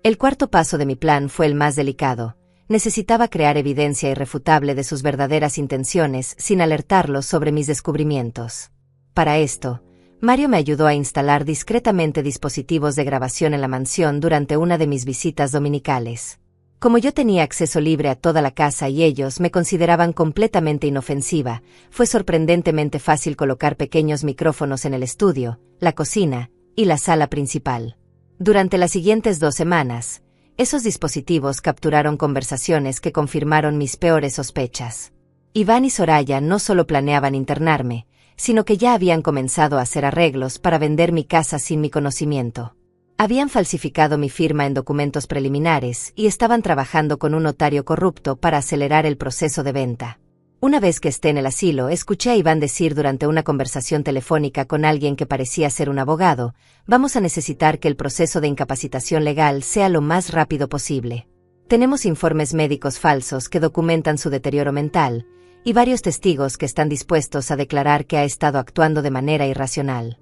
El cuarto paso de mi plan fue el más delicado. Necesitaba crear evidencia irrefutable de sus verdaderas intenciones sin alertarlos sobre mis descubrimientos. Para esto, Mario me ayudó a instalar discretamente dispositivos de grabación en la mansión durante una de mis visitas dominicales. Como yo tenía acceso libre a toda la casa y ellos me consideraban completamente inofensiva, fue sorprendentemente fácil colocar pequeños micrófonos en el estudio, la cocina y la sala principal. Durante las siguientes 2 semanas, esos dispositivos capturaron conversaciones que confirmaron mis peores sospechas. Iván y Soraya no solo planeaban internarme, sino que ya habían comenzado a hacer arreglos para vender mi casa sin mi conocimiento. Habían falsificado mi firma en documentos preliminares y estaban trabajando con un notario corrupto para acelerar el proceso de venta. Una vez que esté en el asilo, escuché a Iván decir durante una conversación telefónica con alguien que parecía ser un abogado: vamos a necesitar que el proceso de incapacitación legal sea lo más rápido posible. Tenemos informes médicos falsos que documentan su deterioro mental, y varios testigos que están dispuestos a declarar que ha estado actuando de manera irracional.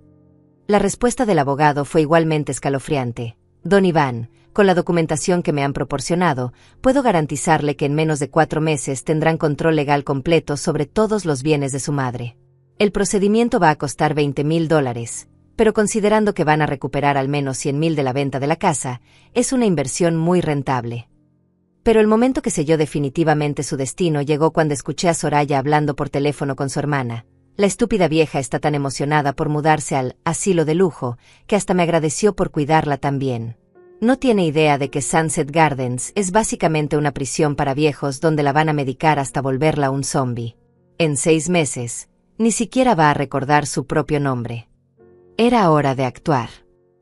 La respuesta del abogado fue igualmente escalofriante. Don Iván, con la documentación que me han proporcionado, puedo garantizarle que en menos de 4 meses tendrán control legal completo sobre todos los bienes de su madre. El procedimiento va a costar $20,000, pero considerando que van a recuperar al menos $100,000 de la venta de la casa, es una inversión muy rentable. Pero el momento que selló definitivamente su destino llegó cuando escuché a Soraya hablando por teléfono con su hermana. La estúpida vieja está tan emocionada por mudarse al asilo de lujo, que hasta me agradeció por cuidarla tan bien. No tiene idea de que Sunset Gardens es básicamente una prisión para viejos donde la van a medicar hasta volverla un zombie. En 6 meses, ni siquiera va a recordar su propio nombre. Era hora de actuar.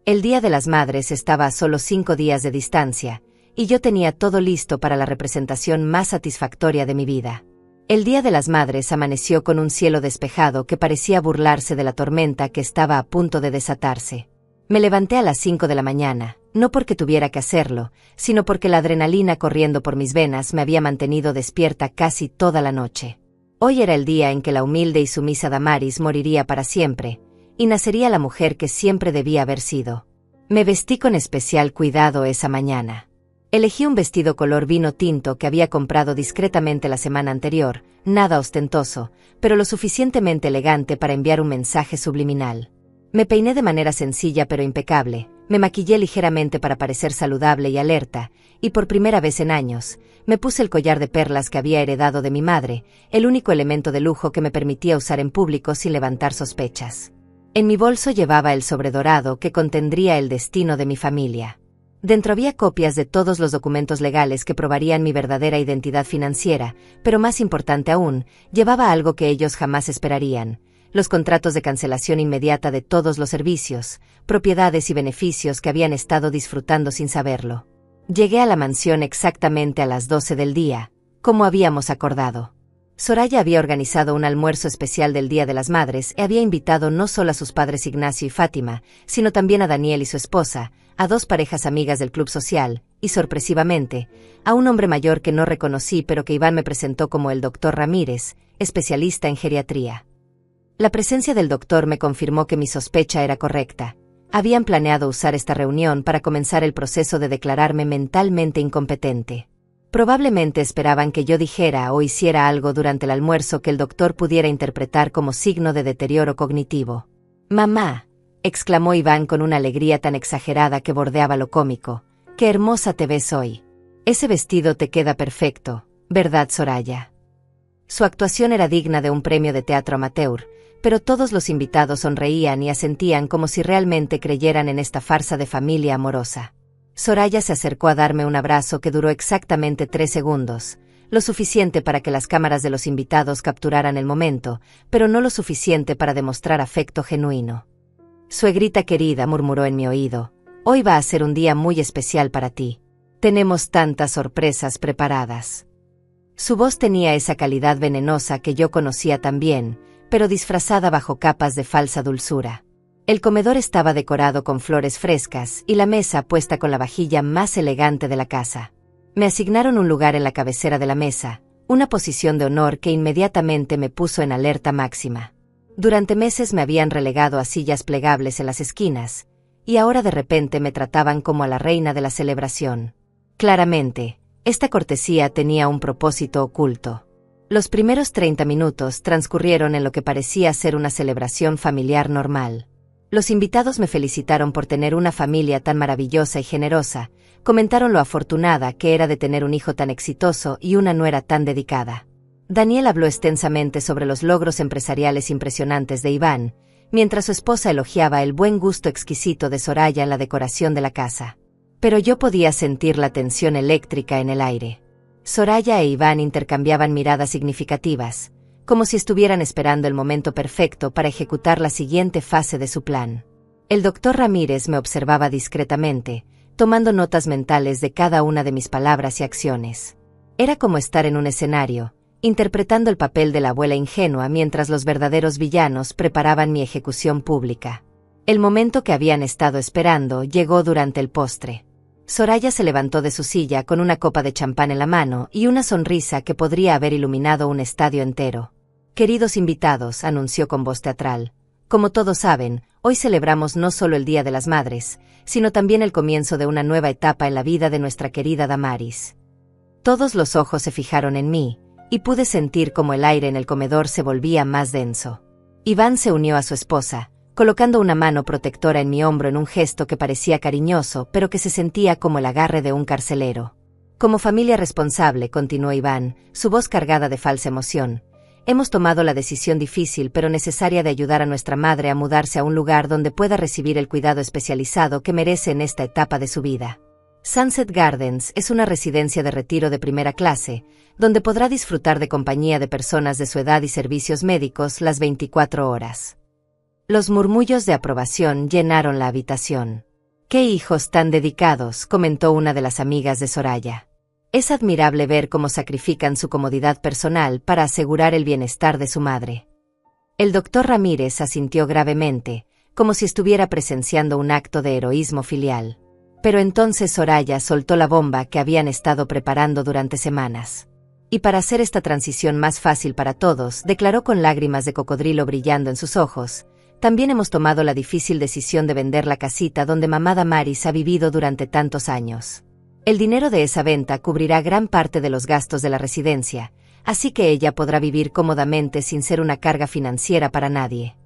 El Día de las Madres estaba a solo 5 días de distancia, y yo tenía todo listo para la representación más satisfactoria de mi vida. El Día de las Madres amaneció con un cielo despejado que parecía burlarse de la tormenta que estaba a punto de desatarse. Me levanté a las 5 de la mañana, no porque tuviera que hacerlo, sino porque la adrenalina corriendo por mis venas me había mantenido despierta casi toda la noche. Hoy era el día en que la humilde y sumisa Damaris moriría para siempre, y nacería la mujer que siempre debía haber sido. Me vestí con especial cuidado esa mañana. Elegí un vestido color vino tinto que había comprado discretamente la semana anterior, nada ostentoso, pero lo suficientemente elegante para enviar un mensaje subliminal. Me peiné de manera sencilla pero impecable, me maquillé ligeramente para parecer saludable y alerta, y por primera vez en años, me puse el collar de perlas que había heredado de mi madre, el único elemento de lujo que me permitía usar en público sin levantar sospechas. En mi bolso llevaba el sobre dorado que contendría el destino de mi familia. Dentro había copias de todos los documentos legales que probarían mi verdadera identidad financiera, pero más importante aún, llevaba algo que ellos jamás esperarían: los contratos de cancelación inmediata de todos los servicios, propiedades y beneficios que habían estado disfrutando sin saberlo. Llegué a la mansión exactamente a las 12 del día, como habíamos acordado. Soraya había organizado un almuerzo especial del Día de las Madres y había invitado no solo a sus padres Ignacio y Fátima, sino también a Daniel y su esposa, a 2 parejas amigas del club social, y sorpresivamente, a un hombre mayor que no reconocí pero que Iván me presentó como el Dr. Ramírez, especialista en geriatría. La presencia del doctor me confirmó que mi sospecha era correcta. Habían planeado usar esta reunión para comenzar el proceso de declararme mentalmente incompetente. Probablemente esperaban que yo dijera o hiciera algo durante el almuerzo que el doctor pudiera interpretar como signo de deterioro cognitivo. «Mamá», exclamó Iván con una alegría tan exagerada que bordeaba lo cómico, «qué hermosa te ves hoy. Ese vestido te queda perfecto, ¿verdad, Soraya?». Su actuación era digna de un premio de teatro amateur, pero todos los invitados sonreían y asentían como si realmente creyeran en esta farsa de familia amorosa. Soraya se acercó a darme un abrazo que duró exactamente 3 segundos, lo suficiente para que las cámaras de los invitados capturaran el momento, pero no lo suficiente para demostrar afecto genuino. «Suegrita querida», murmuró en mi oído, «hoy va a ser un día muy especial para ti. Tenemos tantas sorpresas preparadas». Su voz tenía esa calidad venenosa que yo conocía tan bien, pero disfrazada bajo capas de falsa dulzura. El comedor estaba decorado con flores frescas y la mesa puesta con la vajilla más elegante de la casa. Me asignaron un lugar en la cabecera de la mesa, una posición de honor que inmediatamente me puso en alerta máxima. Durante meses me habían relegado a sillas plegables en las esquinas, y ahora de repente me trataban como a la reina de la celebración. Claramente, esta cortesía tenía un propósito oculto. Los primeros 30 minutos transcurrieron en lo que parecía ser una celebración familiar normal. Los invitados me felicitaron por tener una familia tan maravillosa y generosa, comentaron lo afortunada que era de tener un hijo tan exitoso y una nuera tan dedicada. Daniel habló extensamente sobre los logros empresariales impresionantes de Iván, mientras su esposa elogiaba el buen gusto exquisito de Soraya en la decoración de la casa. Pero yo podía sentir la tensión eléctrica en el aire. Soraya e Iván intercambiaban miradas significativas, como si estuvieran esperando el momento perfecto para ejecutar la siguiente fase de su plan. El doctor Ramírez me observaba discretamente, tomando notas mentales de cada una de mis palabras y acciones. Era como estar en un escenario, interpretando el papel de la abuela ingenua mientras los verdaderos villanos preparaban mi ejecución pública. El momento que habían estado esperando llegó durante el postre. Soraya se levantó de su silla con una copa de champán en la mano y una sonrisa que podría haber iluminado un estadio entero. «Queridos invitados», anunció con voz teatral, «como todos saben, hoy celebramos no solo el Día de las Madres, sino también el comienzo de una nueva etapa en la vida de nuestra querida Damaris». Todos los ojos se fijaron en mí, y pude sentir como el aire en el comedor se volvía más denso. Iván se unió a su esposa, colocando una mano protectora en mi hombro en un gesto que parecía cariñoso pero que se sentía como el agarre de un carcelero. «Como familia responsable», continuó Iván, su voz cargada de falsa emoción, «hemos tomado la decisión difícil pero necesaria de ayudar a nuestra madre a mudarse a un lugar donde pueda recibir el cuidado especializado que merece en esta etapa de su vida. Sunset Gardens es una residencia de retiro de primera clase, donde podrá disfrutar de compañía de personas de su edad y servicios médicos las 24 horas. Los murmullos de aprobación llenaron la habitación. «¡Qué hijos tan dedicados!», comentó una de las amigas de Soraya. «Es admirable ver cómo sacrifican su comodidad personal para asegurar el bienestar de su madre». El doctor Ramírez asintió gravemente, como si estuviera presenciando un acto de heroísmo filial. Pero entonces Soraya soltó la bomba que habían estado preparando durante semanas. Y para hacer esta transición más fácil para todos, declaró con lágrimas de cocodrilo brillando en sus ojos, «también hemos tomado la difícil decisión de vender la casita donde mamá Damaris ha vivido durante tantos años. El dinero de esa venta cubrirá gran parte de los gastos de la residencia, así que ella podrá vivir cómodamente sin ser una carga financiera para nadie».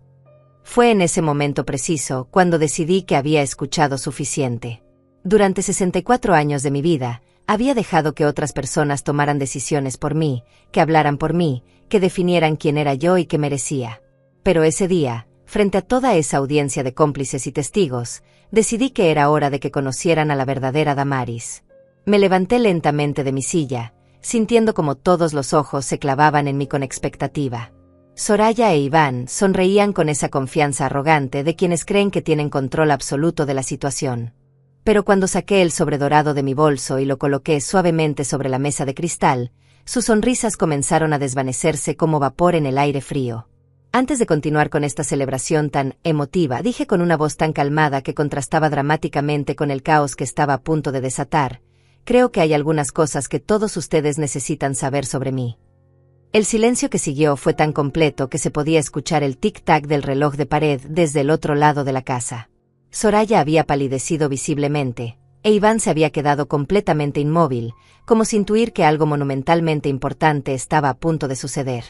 Fue en ese momento preciso cuando decidí que había escuchado suficiente. Durante 64 años de mi vida, había dejado que otras personas tomaran decisiones por mí, que hablaran por mí, que definieran quién era yo y qué merecía. Pero ese día, frente a toda esa audiencia de cómplices y testigos, decidí que era hora de que conocieran a la verdadera Damaris. Me levanté lentamente de mi silla, sintiendo como todos los ojos se clavaban en mí con expectativa. Soraya e Iván sonreían con esa confianza arrogante de quienes creen que tienen control absoluto de la situación. Pero cuando saqué el sobredorado de mi bolso y lo coloqué suavemente sobre la mesa de cristal, sus sonrisas comenzaron a desvanecerse como vapor en el aire frío. Antes de continuar con esta celebración tan emotiva, dije con una voz tan calmada que contrastaba dramáticamente con el caos que estaba a punto de desatar, «creo que hay algunas cosas que todos ustedes necesitan saber sobre mí». El silencio que siguió fue tan completo que se podía escuchar el tic-tac del reloj de pared desde el otro lado de la casa. Soraya había palidecido visiblemente, e Iván se había quedado completamente inmóvil, como si intuir que algo monumentalmente importante estaba a punto de suceder.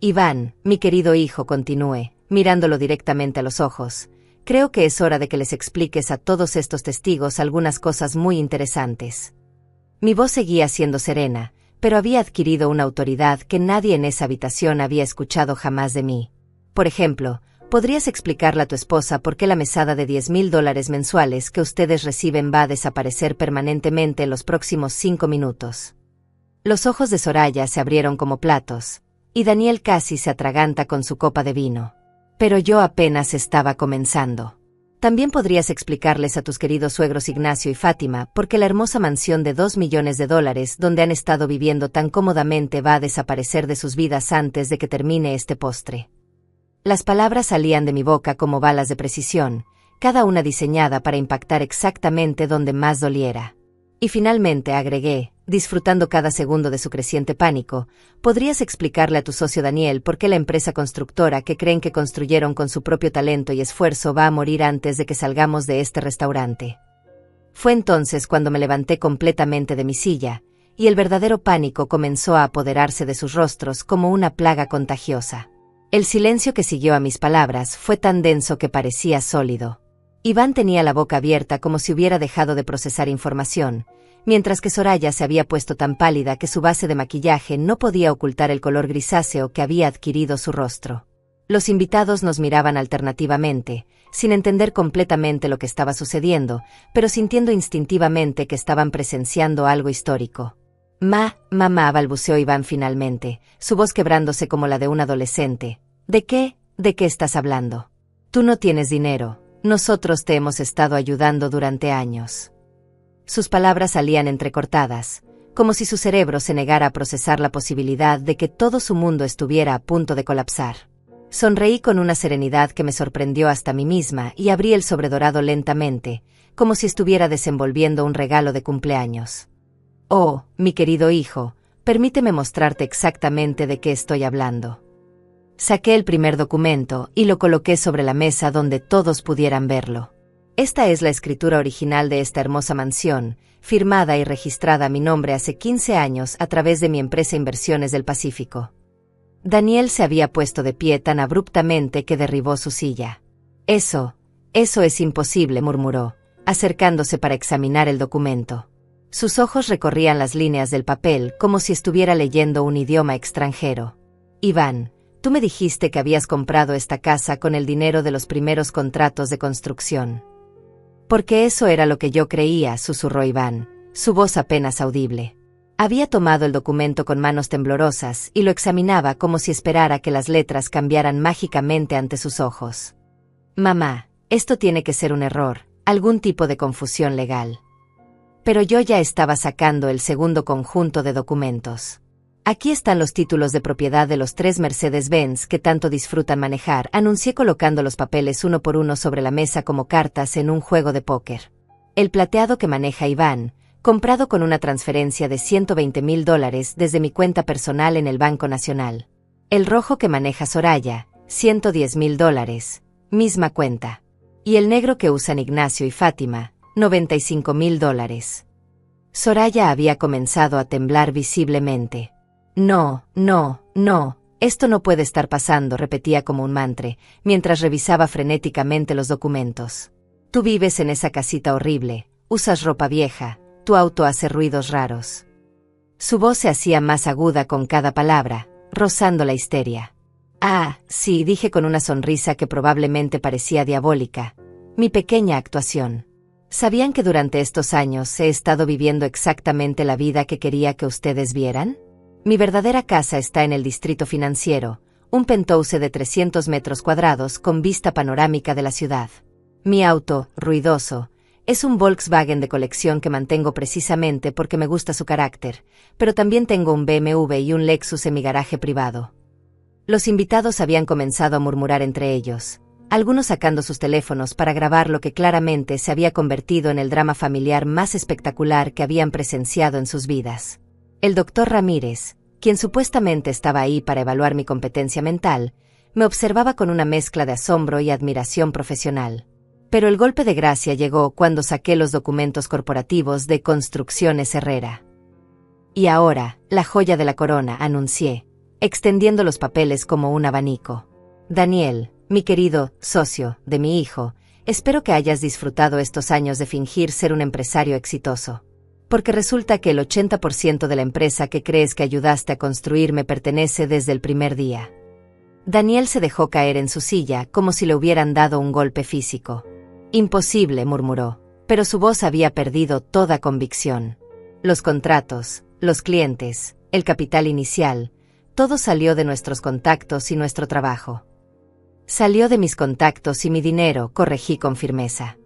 «Iván, mi querido hijo», continué, mirándolo directamente a los ojos, «creo que es hora de que les expliques a todos estos testigos algunas cosas muy interesantes». Mi voz seguía siendo serena, pero había adquirido una autoridad que nadie en esa habitación había escuchado jamás de mí. «Por ejemplo, ¿podrías explicarle a tu esposa por qué la mesada de $10,000 mensuales que ustedes reciben va a desaparecer permanentemente en los próximos 5 minutos?» Los ojos de Soraya se abrieron como platos, y Daniel casi se atraganta con su copa de vino. Pero yo apenas estaba comenzando. «También podrías explicarles a tus queridos suegros Ignacio y Fátima por qué la hermosa mansión de $2 millones donde han estado viviendo tan cómodamente va a desaparecer de sus vidas antes de que termine este postre». Las palabras salían de mi boca como balas de precisión, cada una diseñada para impactar exactamente donde más doliera. Y finalmente agregué, disfrutando cada segundo de su creciente pánico, ¿podrías explicarle a tu socio Daniel por qué la empresa constructora que creen que construyeron con su propio talento y esfuerzo va a morir antes de que salgamos de este restaurante? Fue entonces cuando me levanté completamente de mi silla, y el verdadero pánico comenzó a apoderarse de sus rostros como una plaga contagiosa. El silencio que siguió a mis palabras fue tan denso que parecía sólido. Iván tenía la boca abierta como si hubiera dejado de procesar información, mientras que Soraya se había puesto tan pálida que su base de maquillaje no podía ocultar el color grisáceo que había adquirido su rostro. Los invitados nos miraban alternativamente, sin entender completamente lo que estaba sucediendo, pero sintiendo instintivamente que estaban presenciando algo histórico. Mamá, balbuceó Iván finalmente, su voz quebrándose como la de un adolescente. ¿De qué estás hablando? Tú no tienes dinero, nosotros te hemos estado ayudando durante años. Sus palabras salían entrecortadas, como si su cerebro se negara a procesar la posibilidad de que todo su mundo estuviera a punto de colapsar. Sonreí con una serenidad que me sorprendió hasta a mí misma y abrí el sobredorado lentamente, como si estuviera desenvolviendo un regalo de cumpleaños. Oh, mi querido hijo, permíteme mostrarte exactamente de qué estoy hablando. Saqué el primer documento y lo coloqué sobre la mesa donde todos pudieran verlo. Esta es la escritura original de esta hermosa mansión, firmada y registrada a mi nombre hace 15 años a través de mi empresa Inversiones del Pacífico. Daniel se había puesto de pie tan abruptamente que derribó su silla. Eso es imposible, murmuró, acercándose para examinar el documento. Sus ojos recorrían las líneas del papel como si estuviera leyendo un idioma extranjero. Iván, tú me dijiste que habías comprado esta casa con el dinero de los primeros contratos de construcción. Porque eso era lo que yo creía, susurró Iván, su voz apenas audible. Había tomado el documento con manos temblorosas y lo examinaba como si esperara que las letras cambiaran mágicamente ante sus ojos. Mamá, esto tiene que ser un error, algún tipo de confusión legal. Pero yo ya estaba sacando el segundo conjunto de documentos. Aquí están los títulos de propiedad de los 3 Mercedes-Benz que tanto disfrutan manejar, anuncié colocando los papeles uno por uno sobre la mesa como cartas en un juego de póker. El plateado que maneja Iván, comprado con una transferencia de $120,000 desde mi cuenta personal en el Banco Nacional. El rojo que maneja Soraya, $110,000, misma cuenta. Y el negro que usan Ignacio y Fátima, $95,000. Soraya había comenzado a temblar visiblemente. No, esto no puede estar pasando, repetía como un mantra, mientras revisaba frenéticamente los documentos. Tú vives en esa casita horrible, usas ropa vieja, tu auto hace ruidos raros. Su voz se hacía más aguda con cada palabra, rozando la histeria. Ah, sí, dije con una sonrisa que probablemente parecía diabólica. Mi pequeña actuación. ¿Sabían que durante estos años he estado viviendo exactamente la vida que quería que ustedes vieran? Mi verdadera casa está en el distrito financiero, un penthouse de 300 metros cuadrados con vista panorámica de la ciudad. Mi auto, ruidoso, es un Volkswagen de colección que mantengo precisamente porque me gusta su carácter, pero también tengo un BMW y un Lexus en mi garaje privado. Los invitados habían comenzado a murmurar entre ellos, algunos sacando sus teléfonos para grabar lo que claramente se había convertido en el drama familiar más espectacular que habían presenciado en sus vidas. El doctor Ramírez, quien supuestamente estaba ahí para evaluar mi competencia mental, me observaba con una mezcla de asombro y admiración profesional. Pero el golpe de gracia llegó cuando saqué los documentos corporativos de Construcciones Herrera. Y ahora, la joya de la corona, anuncié, extendiendo los papeles como un abanico. Daniel, mi querido socio de mi hijo, espero que hayas disfrutado estos años de fingir ser un empresario exitoso. Porque resulta que el 80% de la empresa que crees que ayudaste a construir me pertenece desde el primer día. Daniel se dejó caer en su silla como si le hubieran dado un golpe físico. Imposible, murmuró, pero su voz había perdido toda convicción. Los contratos, los clientes, el capital inicial, todo salió de nuestros contactos y nuestro trabajo. Salió de mis contactos y mi dinero, corregí con firmeza.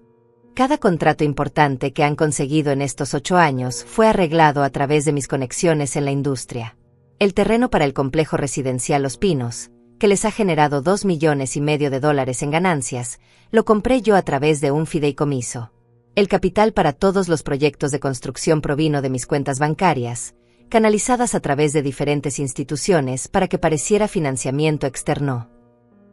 Cada contrato importante que han conseguido en estos 8 años fue arreglado a través de mis conexiones en la industria. El terreno para el complejo residencial Los Pinos, que les ha generado $2,5 millones en ganancias, lo compré yo a través de un fideicomiso. El capital para todos los proyectos de construcción provino de mis cuentas bancarias, canalizadas a través de diferentes instituciones para que pareciera financiamiento externo.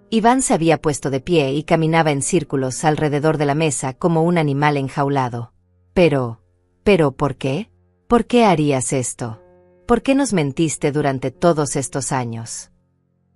Iván se había puesto de pie y caminaba en círculos alrededor de la mesa como un animal enjaulado. Pero, ¿por qué? ¿Por qué harías esto? ¿Por qué nos mentiste durante todos estos años?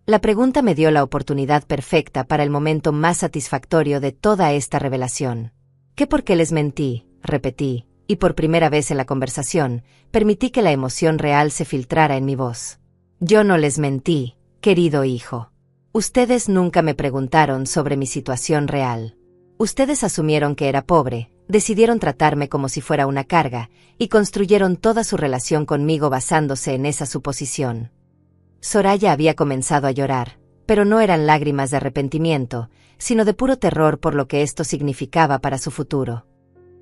La pregunta me dio la oportunidad perfecta para el momento más satisfactorio de toda esta revelación. ¿Qué por qué les mentí? Repetí, y por primera vez en la conversación, permití que la emoción real se filtrara en mi voz. Yo no les mentí, querido hijo. Ustedes nunca me preguntaron sobre mi situación real. Ustedes asumieron que era pobre, decidieron tratarme como si fuera una carga, y construyeron toda su relación conmigo basándose en esa suposición. Soraya había comenzado a llorar, pero no eran lágrimas de arrepentimiento, sino de puro terror por lo que esto significaba para su futuro.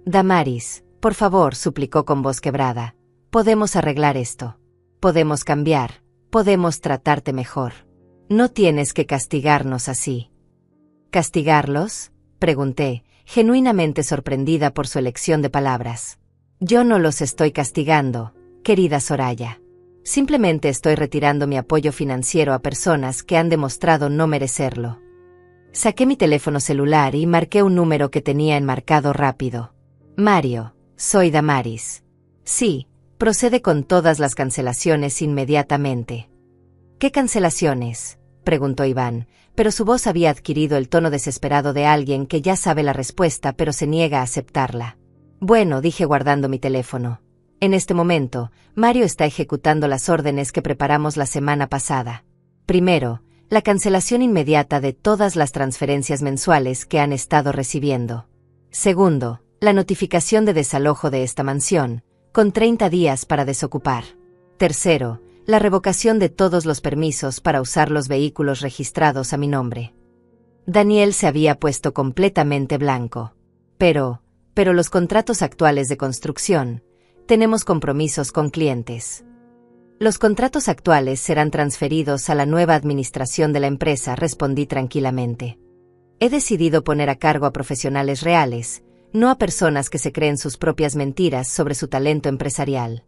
Damaris, por favor, suplicó con voz quebrada. Podemos arreglar esto. Podemos cambiar. Podemos tratarte mejor. No tienes que castigarnos así. ¿Castigarlos? Pregunté, genuinamente sorprendida por su elección de palabras. Yo no los estoy castigando, querida Soraya. Simplemente estoy retirando mi apoyo financiero a personas que han demostrado no merecerlo. Saqué mi teléfono celular y marqué un número que tenía enmarcado rápido. Mario, soy Damaris. Sí, procede con todas las cancelaciones inmediatamente. ¿Qué cancelaciones?, preguntó Iván, pero su voz había adquirido el tono desesperado de alguien que ya sabe la respuesta pero se niega a aceptarla. Bueno, dije guardando mi teléfono. En este momento, Mario está ejecutando las órdenes que preparamos la semana pasada. Primero, la cancelación inmediata de todas las transferencias mensuales que han estado recibiendo. Segundo, la notificación de desalojo de esta mansión, con 30 días para desocupar. Tercero, la revocación de todos los permisos para usar los vehículos registrados a mi nombre. Daniel se había puesto completamente blanco. Pero los contratos actuales de construcción, tenemos compromisos con clientes. Los contratos actuales serán transferidos a la nueva administración de la empresa, respondí tranquilamente. He decidido poner a cargo a profesionales reales, no a personas que se creen sus propias mentiras sobre su talento empresarial.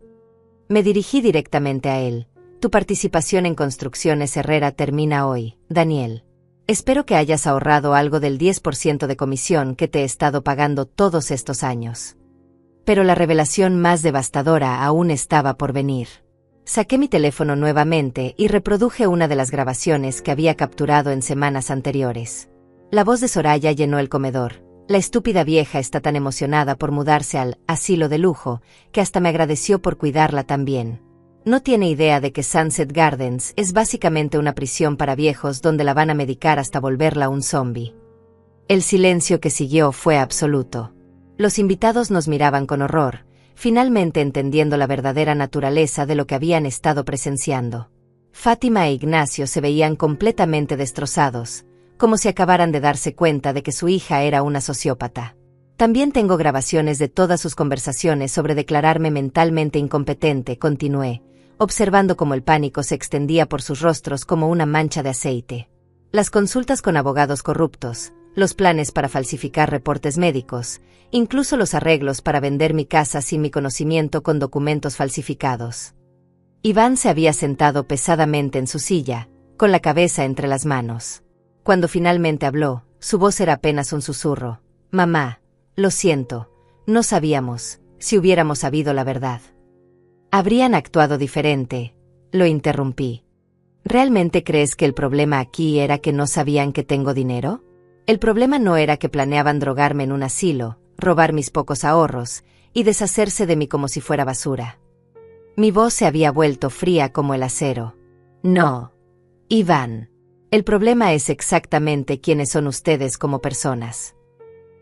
Me dirigí directamente a él. Tu participación en Construcciones Herrera termina hoy, Daniel. Espero que hayas ahorrado algo del 10% de comisión que te he estado pagando todos estos años. Pero la revelación más devastadora aún estaba por venir. Saqué mi teléfono nuevamente y reproduje una de las grabaciones que había capturado en semanas anteriores. La voz de Soraya llenó el comedor. La estúpida vieja está tan emocionada por mudarse al asilo de lujo, que hasta me agradeció por cuidarla tan bien. No tiene idea de que Sunset Gardens es básicamente una prisión para viejos donde la van a medicar hasta volverla un zombie. El silencio que siguió fue absoluto. Los invitados nos miraban con horror, finalmente entendiendo la verdadera naturaleza de lo que habían estado presenciando. Fátima e Ignacio se veían completamente destrozados, como si acabaran de darse cuenta de que su hija era una sociópata. También tengo grabaciones de todas sus conversaciones sobre declararme mentalmente incompetente, continué, observando cómo el pánico se extendía por sus rostros como una mancha de aceite. Las consultas con abogados corruptos, los planes para falsificar reportes médicos, incluso los arreglos para vender mi casa sin mi conocimiento con documentos falsificados. Iván se había sentado pesadamente en su silla, con la cabeza entre las manos. Cuando finalmente habló, su voz era apenas un susurro. Mamá, lo siento, no sabíamos, si hubiéramos sabido la verdad. Habrían actuado diferente, lo interrumpí. ¿Realmente crees que el problema aquí era que no sabían que tengo dinero? El problema no era que planeaban drogarme en un asilo, robar mis pocos ahorros, y deshacerse de mí como si fuera basura. Mi voz se había vuelto fría como el acero. No, Iván. El problema es exactamente quiénes son ustedes como personas.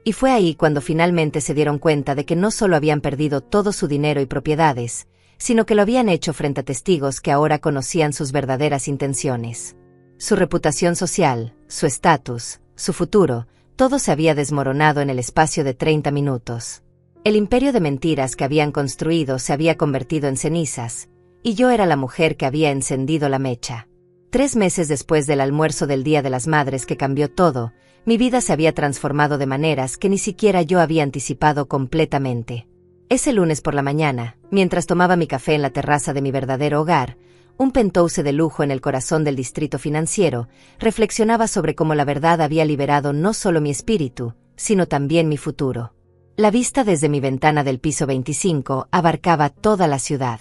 Y fue ahí cuando finalmente se dieron cuenta de que no solo habían perdido todo su dinero y propiedades, sino que lo habían hecho frente a testigos que ahora conocían sus verdaderas intenciones. Su reputación social, su estatus, su futuro, todo se había desmoronado en el espacio de 30 minutos. El imperio de mentiras que habían construido se había convertido en cenizas, y yo era la mujer que había encendido la mecha. 3 meses después del almuerzo del Día de las Madres que cambió todo, mi vida se había transformado de maneras que ni siquiera yo había anticipado completamente. Ese lunes por la mañana, mientras tomaba mi café en la terraza de mi verdadero hogar, un penthouse de lujo en el corazón del distrito financiero, reflexionaba sobre cómo la verdad había liberado no solo mi espíritu, sino también mi futuro. La vista desde mi ventana del piso 25 abarcaba toda la ciudad.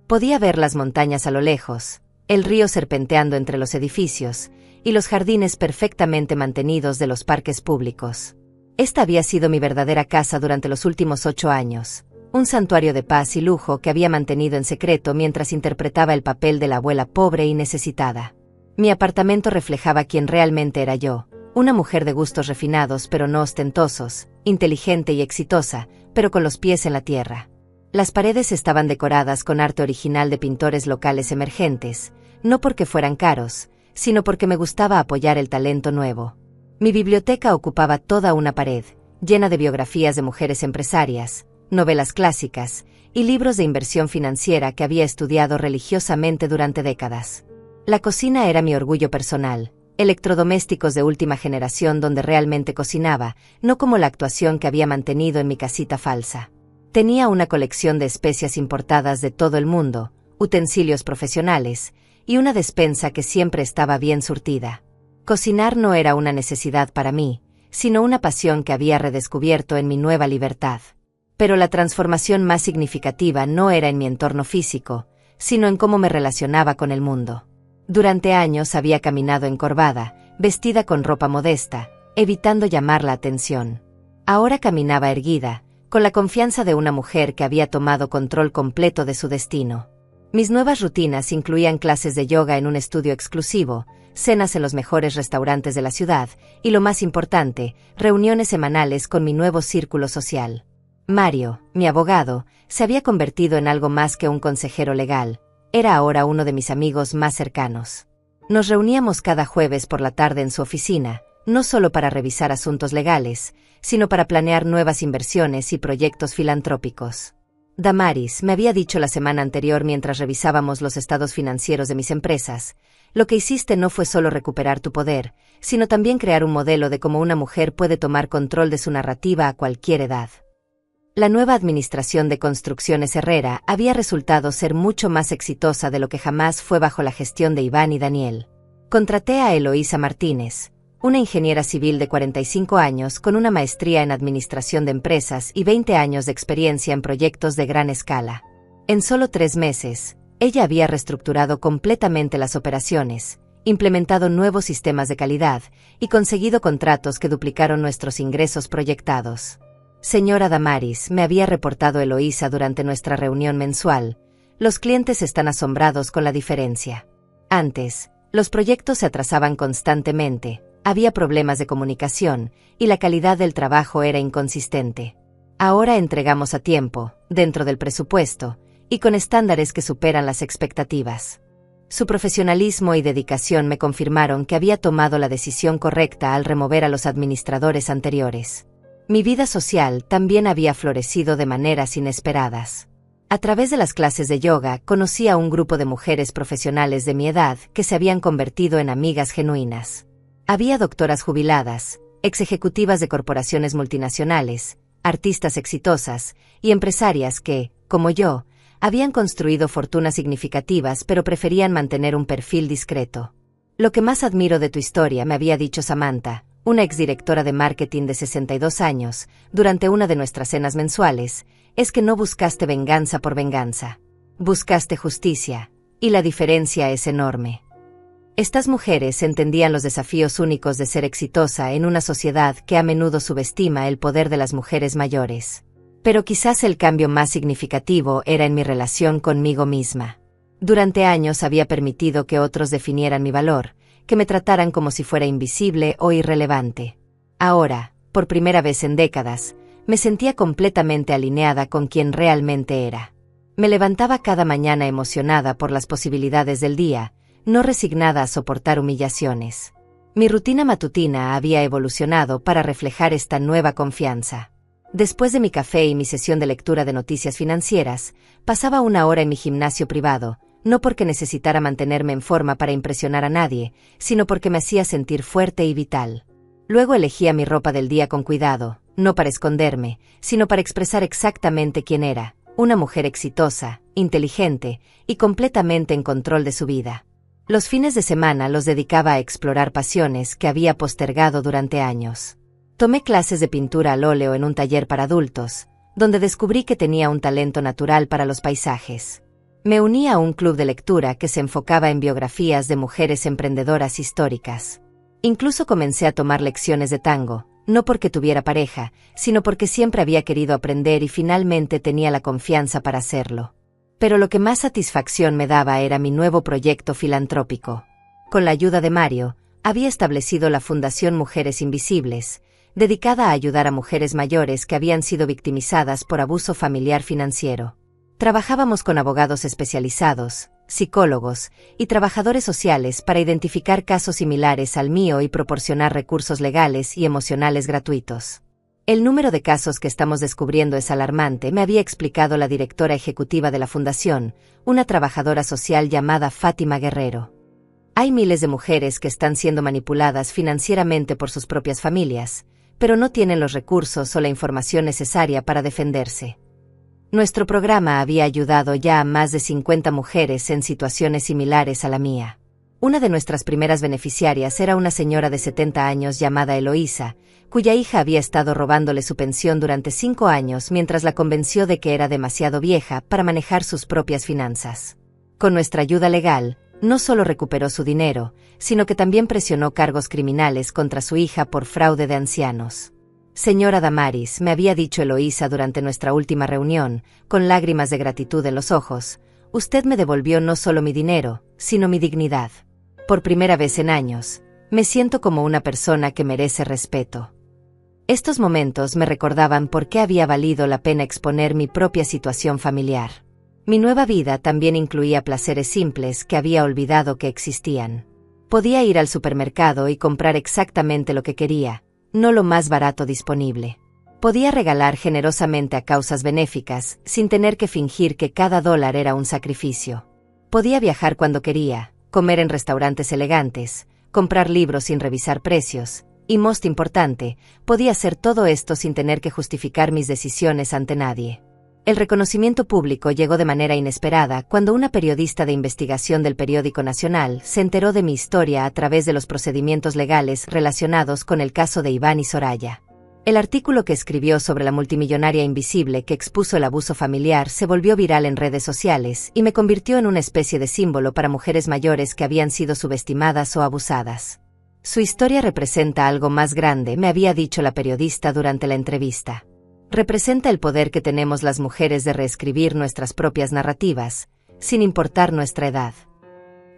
Podía ver las montañas a lo lejos, el río serpenteando entre los edificios, y los jardines perfectamente mantenidos de los parques públicos. Esta había sido mi verdadera casa durante los últimos 8 años. Un santuario de paz y lujo que había mantenido en secreto mientras interpretaba el papel de la abuela pobre y necesitada. Mi apartamento reflejaba quién realmente era yo, una mujer de gustos refinados pero no ostentosos, inteligente y exitosa, pero con los pies en la tierra. Las paredes estaban decoradas con arte original de pintores locales emergentes, no porque fueran caros, sino porque me gustaba apoyar el talento nuevo. Mi biblioteca ocupaba toda una pared, llena de biografías de mujeres empresarias, novelas clásicas y libros de inversión financiera que había estudiado religiosamente durante décadas. La cocina era mi orgullo personal, electrodomésticos de última generación donde realmente cocinaba, no como la actuación que había mantenido en mi casita falsa. Tenía una colección de especias importadas de todo el mundo, utensilios profesionales, y una despensa que siempre estaba bien surtida. Cocinar no era una necesidad para mí, sino una pasión que había redescubierto en mi nueva libertad. Pero la transformación más significativa no era en mi entorno físico, sino en cómo me relacionaba con el mundo. Durante años había caminado encorvada, vestida con ropa modesta, evitando llamar la atención. Ahora caminaba erguida, con la confianza de una mujer que había tomado control completo de su destino. Mis nuevas rutinas incluían clases de yoga en un estudio exclusivo, cenas en los mejores restaurantes de la ciudad y, lo más importante, reuniones semanales con mi nuevo círculo social. Mario, mi abogado, se había convertido en algo más que un consejero legal. Era ahora uno de mis amigos más cercanos. Nos reuníamos cada jueves por la tarde en su oficina, no solo para revisar asuntos legales, sino para planear nuevas inversiones y proyectos filantrópicos. Damaris me había dicho la semana anterior mientras revisábamos los estados financieros de mis empresas: lo que hiciste no fue solo recuperar tu poder, sino también crear un modelo de cómo una mujer puede tomar control de su narrativa a cualquier edad. La nueva administración de Construcciones Herrera había resultado ser mucho más exitosa de lo que jamás fue bajo la gestión de Iván y Daniel. Contraté a Eloísa Martínez, una ingeniera civil de 45 años con una maestría en administración de empresas y 20 años de experiencia en proyectos de gran escala. En solo 3 meses, ella había reestructurado completamente las operaciones, implementado nuevos sistemas de calidad y conseguido contratos que duplicaron nuestros ingresos proyectados. Señora Damaris, me había reportado Eloísa durante nuestra reunión mensual, los clientes están asombrados con la diferencia. Antes, los proyectos se atrasaban constantemente, había problemas de comunicación y la calidad del trabajo era inconsistente. Ahora entregamos a tiempo, dentro del presupuesto, y con estándares que superan las expectativas. Su profesionalismo y dedicación me confirmaron que había tomado la decisión correcta al remover a los administradores anteriores. Mi vida social también había florecido de maneras inesperadas. A través de las clases de yoga conocí a un grupo de mujeres profesionales de mi edad que se habían convertido en amigas genuinas. Había doctoras jubiladas, ex-ejecutivas de corporaciones multinacionales, artistas exitosas y empresarias que, como yo, habían construido fortunas significativas pero preferían mantener un perfil discreto. Lo que más admiro de tu historia, me había dicho Samantha, una exdirectora de marketing de 62 años, durante una de nuestras cenas mensuales, es que no buscaste venganza por venganza. Buscaste justicia, y la diferencia es enorme. Estas mujeres entendían los desafíos únicos de ser exitosa en una sociedad que a menudo subestima el poder de las mujeres mayores. Pero quizás el cambio más significativo era en mi relación conmigo misma. Durante años había permitido que otros definieran mi valor, que me trataran como si fuera invisible o irrelevante. Ahora, por primera vez en décadas, me sentía completamente alineada con quien realmente era. Me levantaba cada mañana emocionada por las posibilidades del día, no resignada a soportar humillaciones. Mi rutina matutina había evolucionado para reflejar esta nueva confianza. Después de mi café y mi sesión de lectura de noticias financieras, pasaba 1 hora en mi gimnasio privado, no porque necesitara mantenerme en forma para impresionar a nadie, sino porque me hacía sentir fuerte y vital. Luego elegía mi ropa del día con cuidado, no para esconderme, sino para expresar exactamente quién era, una mujer exitosa, inteligente y completamente en control de su vida. Los fines de semana los dedicaba a explorar pasiones que había postergado durante años. Tomé clases de pintura al óleo en un taller para adultos, donde descubrí que tenía un talento natural para los paisajes. Me uní a un club de lectura que se enfocaba en biografías de mujeres emprendedoras históricas. Incluso comencé a tomar lecciones de tango, no porque tuviera pareja, sino porque siempre había querido aprender y finalmente tenía la confianza para hacerlo. Pero lo que más satisfacción me daba era mi nuevo proyecto filantrópico. Con la ayuda de Mario, había establecido la Fundación Mujeres Invisibles, dedicada a ayudar a mujeres mayores que habían sido victimizadas por abuso familiar financiero. Trabajábamos con abogados especializados, psicólogos y trabajadores sociales para identificar casos similares al mío y proporcionar recursos legales y emocionales gratuitos. El número de casos que estamos descubriendo es alarmante, me había explicado la directora ejecutiva de la fundación, una trabajadora social llamada Fátima Guerrero. Hay miles de mujeres que están siendo manipuladas financieramente por sus propias familias, pero no tienen los recursos o la información necesaria para defenderse. Nuestro programa había ayudado ya a más de 50 mujeres en situaciones similares a la mía. Una de nuestras primeras beneficiarias era una señora de 70 años llamada Eloísa, cuya hija había estado robándole su pensión durante 5 años mientras la convenció de que era demasiado vieja para manejar sus propias finanzas. Con nuestra ayuda legal, no solo recuperó su dinero, sino que también presionó cargos criminales contra su hija por fraude de ancianos. Señora Damaris, me había dicho Eloísa durante nuestra última reunión, con lágrimas de gratitud en los ojos, usted me devolvió no solo mi dinero, sino mi dignidad. Por primera vez en años, me siento como una persona que merece respeto. Estos momentos me recordaban por qué había valido la pena exponer mi propia situación familiar. Mi nueva vida también incluía placeres simples que había olvidado que existían. Podía ir al supermercado y comprar exactamente lo que quería, no lo más barato disponible. Podía regalar generosamente a causas benéficas, sin tener que fingir que cada dólar era un sacrificio. Podía viajar cuando quería, comer en restaurantes elegantes, comprar libros sin revisar precios, y most importante, podía hacer todo esto sin tener que justificar mis decisiones ante nadie. El reconocimiento público llegó de manera inesperada cuando una periodista de investigación del periódico nacional se enteró de mi historia a través de los procedimientos legales relacionados con el caso de Iván y Soraya. El artículo que escribió sobre la multimillonaria invisible que expuso el abuso familiar se volvió viral en redes sociales y me convirtió en una especie de símbolo para mujeres mayores que habían sido subestimadas o abusadas. Su historia representa algo más grande, me había dicho la periodista durante la entrevista. Representa el poder que tenemos las mujeres de reescribir nuestras propias narrativas, sin importar nuestra edad.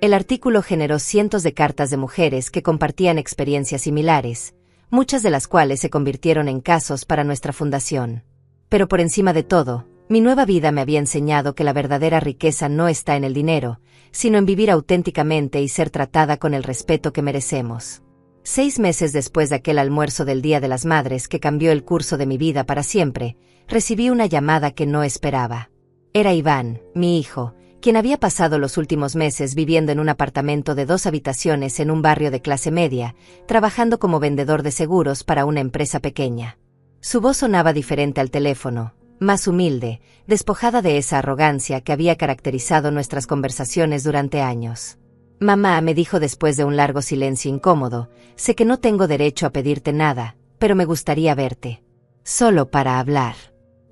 El artículo generó cientos de cartas de mujeres que compartían experiencias similares, muchas de las cuales se convirtieron en casos para nuestra fundación. Pero por encima de todo, mi nueva vida me había enseñado que la verdadera riqueza no está en el dinero, sino en vivir auténticamente y ser tratada con el respeto que merecemos. 6 meses después de aquel almuerzo del Día de las Madres que cambió el curso de mi vida para siempre, recibí una llamada que no esperaba. Era Iván, mi hijo, quien había pasado los últimos meses viviendo en un apartamento de 2 habitaciones en un barrio de clase media, trabajando como vendedor de seguros para una empresa pequeña. Su voz sonaba diferente al teléfono, más humilde, despojada de esa arrogancia que había caracterizado nuestras conversaciones durante años. Mamá, me dijo después de un largo silencio incómodo, sé que no tengo derecho a pedirte nada, pero me gustaría verte. Solo para hablar.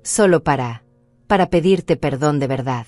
Solo para pedirte perdón de verdad.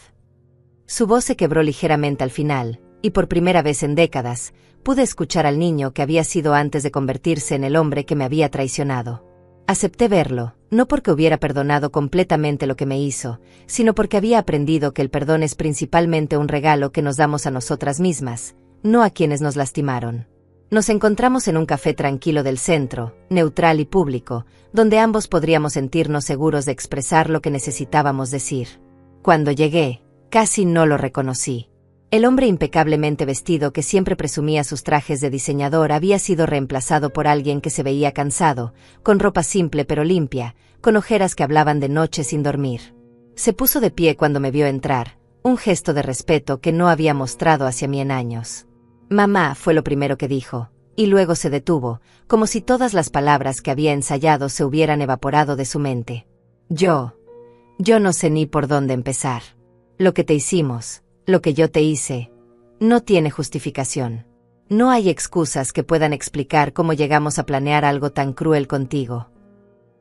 Su voz se quebró ligeramente al final, y por primera vez en décadas, pude escuchar al niño que había sido antes de convertirse en el hombre que me había traicionado. Acepté verlo, no porque hubiera perdonado completamente lo que me hizo, sino porque había aprendido que el perdón es principalmente un regalo que nos damos a nosotras mismas, no a quienes nos lastimaron. Nos encontramos en un café tranquilo del centro, neutral y público, donde ambos podríamos sentirnos seguros de expresar lo que necesitábamos decir. Cuando llegué, casi no lo reconocí. El hombre impecablemente vestido que siempre presumía sus trajes de diseñador había sido reemplazado por alguien que se veía cansado, con ropa simple pero limpia, con ojeras que hablaban de noche sin dormir. Se puso de pie cuando me vio entrar, un gesto de respeto que no había mostrado hacia mí en años. Mamá, fue lo primero que dijo. Y luego se detuvo, como si todas las palabras que había ensayado se hubieran evaporado de su mente. Yo no sé ni por dónde empezar. Lo que te hicimos, lo que yo te hice, no tiene justificación. No hay excusas que puedan explicar cómo llegamos a planear algo tan cruel contigo.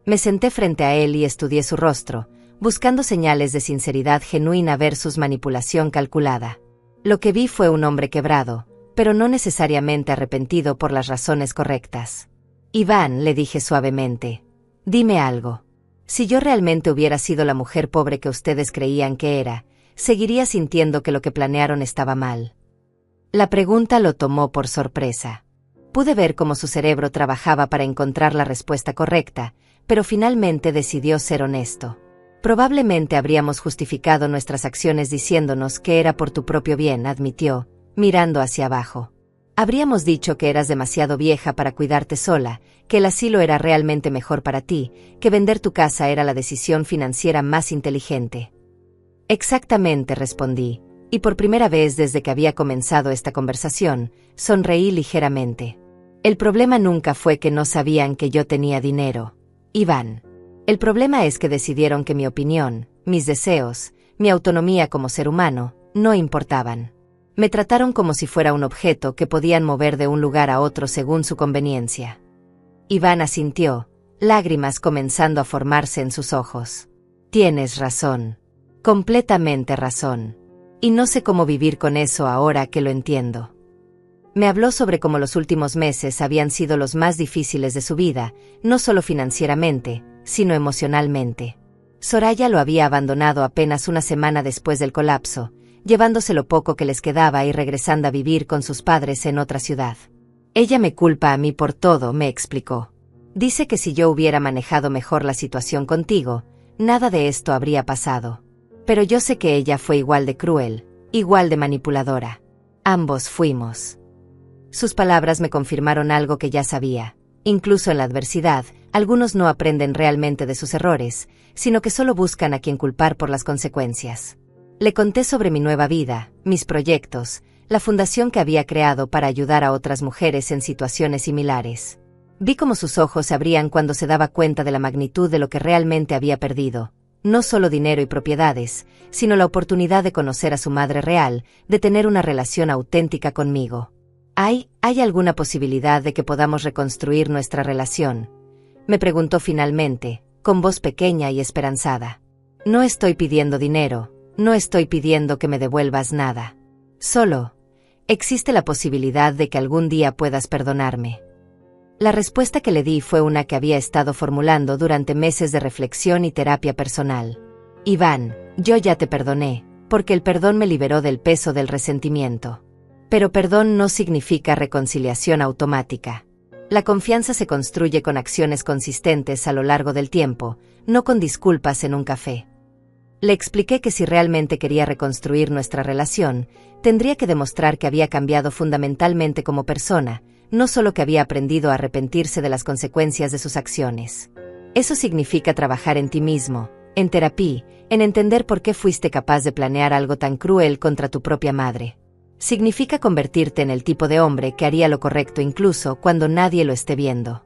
Me senté frente a él y estudié su rostro, buscando señales de sinceridad genuina versus manipulación calculada. Lo que vi fue un hombre quebrado, pero no necesariamente arrepentido por las razones correctas. Iván, le dije suavemente, dime algo. Si yo realmente hubiera sido la mujer pobre que ustedes creían que era, seguiría sintiendo que lo que planearon estaba mal. La pregunta lo tomó por sorpresa. Pude ver cómo su cerebro trabajaba para encontrar la respuesta correcta, pero finalmente decidió ser honesto. Probablemente habríamos justificado nuestras acciones diciéndonos que era por tu propio bien, admitió, mirando hacia abajo. Habríamos dicho que eras demasiado vieja para cuidarte sola, que el asilo era realmente mejor para ti, que vender tu casa era la decisión financiera más inteligente. Exactamente, respondí, y por primera vez desde que había comenzado esta conversación, sonreí ligeramente. El problema nunca fue que no sabían que yo tenía dinero, Iván. El problema es que decidieron que mi opinión, mis deseos, mi autonomía como ser humano, no importaban. Me trataron como si fuera un objeto que podían mover de un lugar a otro según su conveniencia. Iván asintió, lágrimas comenzando a formarse en sus ojos. Tienes razón. Completamente razón. Y no sé cómo vivir con eso ahora que lo entiendo. Me habló sobre cómo los últimos meses habían sido los más difíciles de su vida, no solo financieramente, sino emocionalmente. Soraya lo había abandonado apenas una semana después del colapso, llevándose lo poco que les quedaba y regresando a vivir con sus padres en otra ciudad. Ella me culpa a mí por todo, me explicó. Dice que si yo hubiera manejado mejor la situación contigo, nada de esto habría pasado. Pero yo sé que ella fue igual de cruel, igual de manipuladora. Ambos fuimos. Sus palabras me confirmaron algo que ya sabía. Incluso en la adversidad, algunos no aprenden realmente de sus errores, sino que solo buscan a quien culpar por las consecuencias. Le conté sobre mi nueva vida, mis proyectos, la fundación que había creado para ayudar a otras mujeres en situaciones similares. Vi cómo sus ojos se abrían cuando se daba cuenta de la magnitud de lo que realmente había perdido. No solo dinero y propiedades, sino la oportunidad de conocer a su madre real, de tener una relación auténtica conmigo. ¿Hay alguna posibilidad de que podamos reconstruir nuestra relación?, me preguntó finalmente, con voz pequeña y esperanzada. No estoy pidiendo dinero, no estoy pidiendo que me devuelvas nada. Solo, existe la posibilidad de que algún día puedas perdonarme. La respuesta que le di fue una que había estado formulando durante meses de reflexión y terapia personal. Iván, yo ya te perdoné, porque el perdón me liberó del peso del resentimiento. Pero perdón no significa reconciliación automática. La confianza se construye con acciones consistentes a lo largo del tiempo, no con disculpas en un café. Le expliqué que si realmente quería reconstruir nuestra relación, tendría que demostrar que había cambiado fundamentalmente como persona, no solo que había aprendido a arrepentirse de las consecuencias de sus acciones. Eso significa trabajar en ti mismo, en terapia, en entender por qué fuiste capaz de planear algo tan cruel contra tu propia madre. Significa convertirte en el tipo de hombre que haría lo correcto incluso cuando nadie lo esté viendo.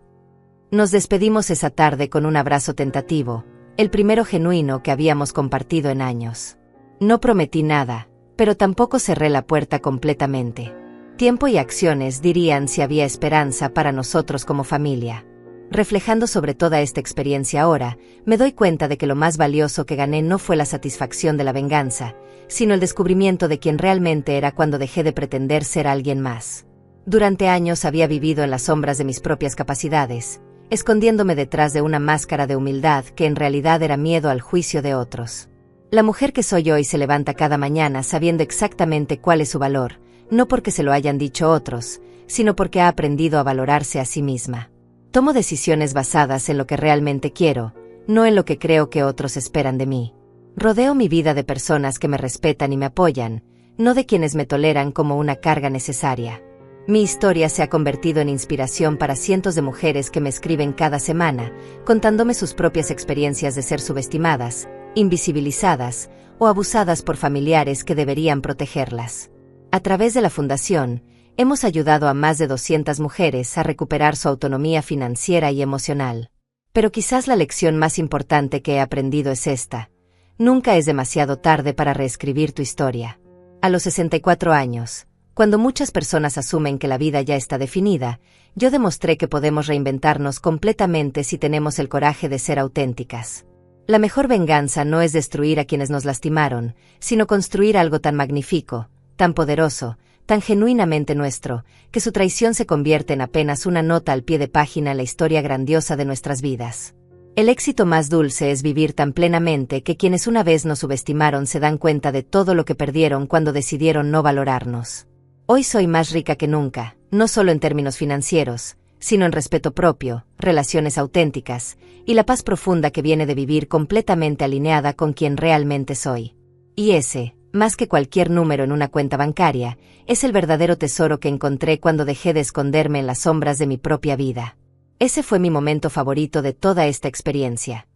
Nos despedimos esa tarde con un abrazo tentativo, el primero genuino que habíamos compartido en años. No prometí nada, pero tampoco cerré la puerta completamente. Tiempo y acciones dirían si había esperanza para nosotros como familia. Reflejando sobre toda esta experiencia ahora, me doy cuenta de que lo más valioso que gané no fue la satisfacción de la venganza, sino el descubrimiento de quién realmente era cuando dejé de pretender ser alguien más. Durante años había vivido en las sombras de mis propias capacidades, escondiéndome detrás de una máscara de humildad que en realidad era miedo al juicio de otros. La mujer que soy hoy se levanta cada mañana sabiendo exactamente cuál es su valor, no porque se lo hayan dicho otros, sino porque ha aprendido a valorarse a sí misma. Tomo decisiones basadas en lo que realmente quiero, no en lo que creo que otros esperan de mí. Rodeo mi vida de personas que me respetan y me apoyan, no de quienes me toleran como una carga necesaria. Mi historia se ha convertido en inspiración para cientos de mujeres que me escriben cada semana, contándome sus propias experiencias de ser subestimadas, invisibilizadas o abusadas por familiares que deberían protegerlas. A través de la fundación, Hemos ayudado a más de 200 mujeres a recuperar su autonomía financiera y emocional. Pero quizás la lección más importante que he aprendido es esta: nunca es demasiado tarde para reescribir tu historia. A los 64 años, cuando muchas personas asumen que la vida ya está definida, yo demostré que podemos reinventarnos completamente si tenemos el coraje de ser auténticas. La mejor venganza no es destruir a quienes nos lastimaron, sino construir algo tan magnífico, tan poderoso, tan genuinamente nuestro, que su traición se convierte en apenas una nota al pie de página en la historia grandiosa de nuestras vidas. El éxito más dulce es vivir tan plenamente que quienes una vez nos subestimaron se dan cuenta de todo lo que perdieron cuando decidieron no valorarnos. Hoy soy más rica que nunca, no solo en términos financieros, sino en respeto propio, relaciones auténticas, y la paz profunda que viene de vivir completamente alineada con quien realmente soy. Y ese, más que cualquier número en una cuenta bancaria, es el verdadero tesoro que encontré cuando dejé de esconderme en las sombras de mi propia vida. Ese fue mi momento favorito de toda esta experiencia.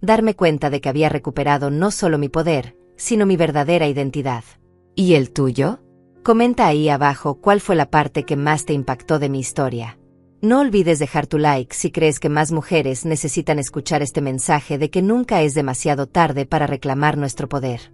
Darme cuenta de que había recuperado no solo mi poder, sino mi verdadera identidad. ¿Y el tuyo? Comenta ahí abajo cuál fue la parte que más te impactó de mi historia. No olvides dejar tu like si crees que más mujeres necesitan escuchar este mensaje de que nunca es demasiado tarde para reclamar nuestro poder.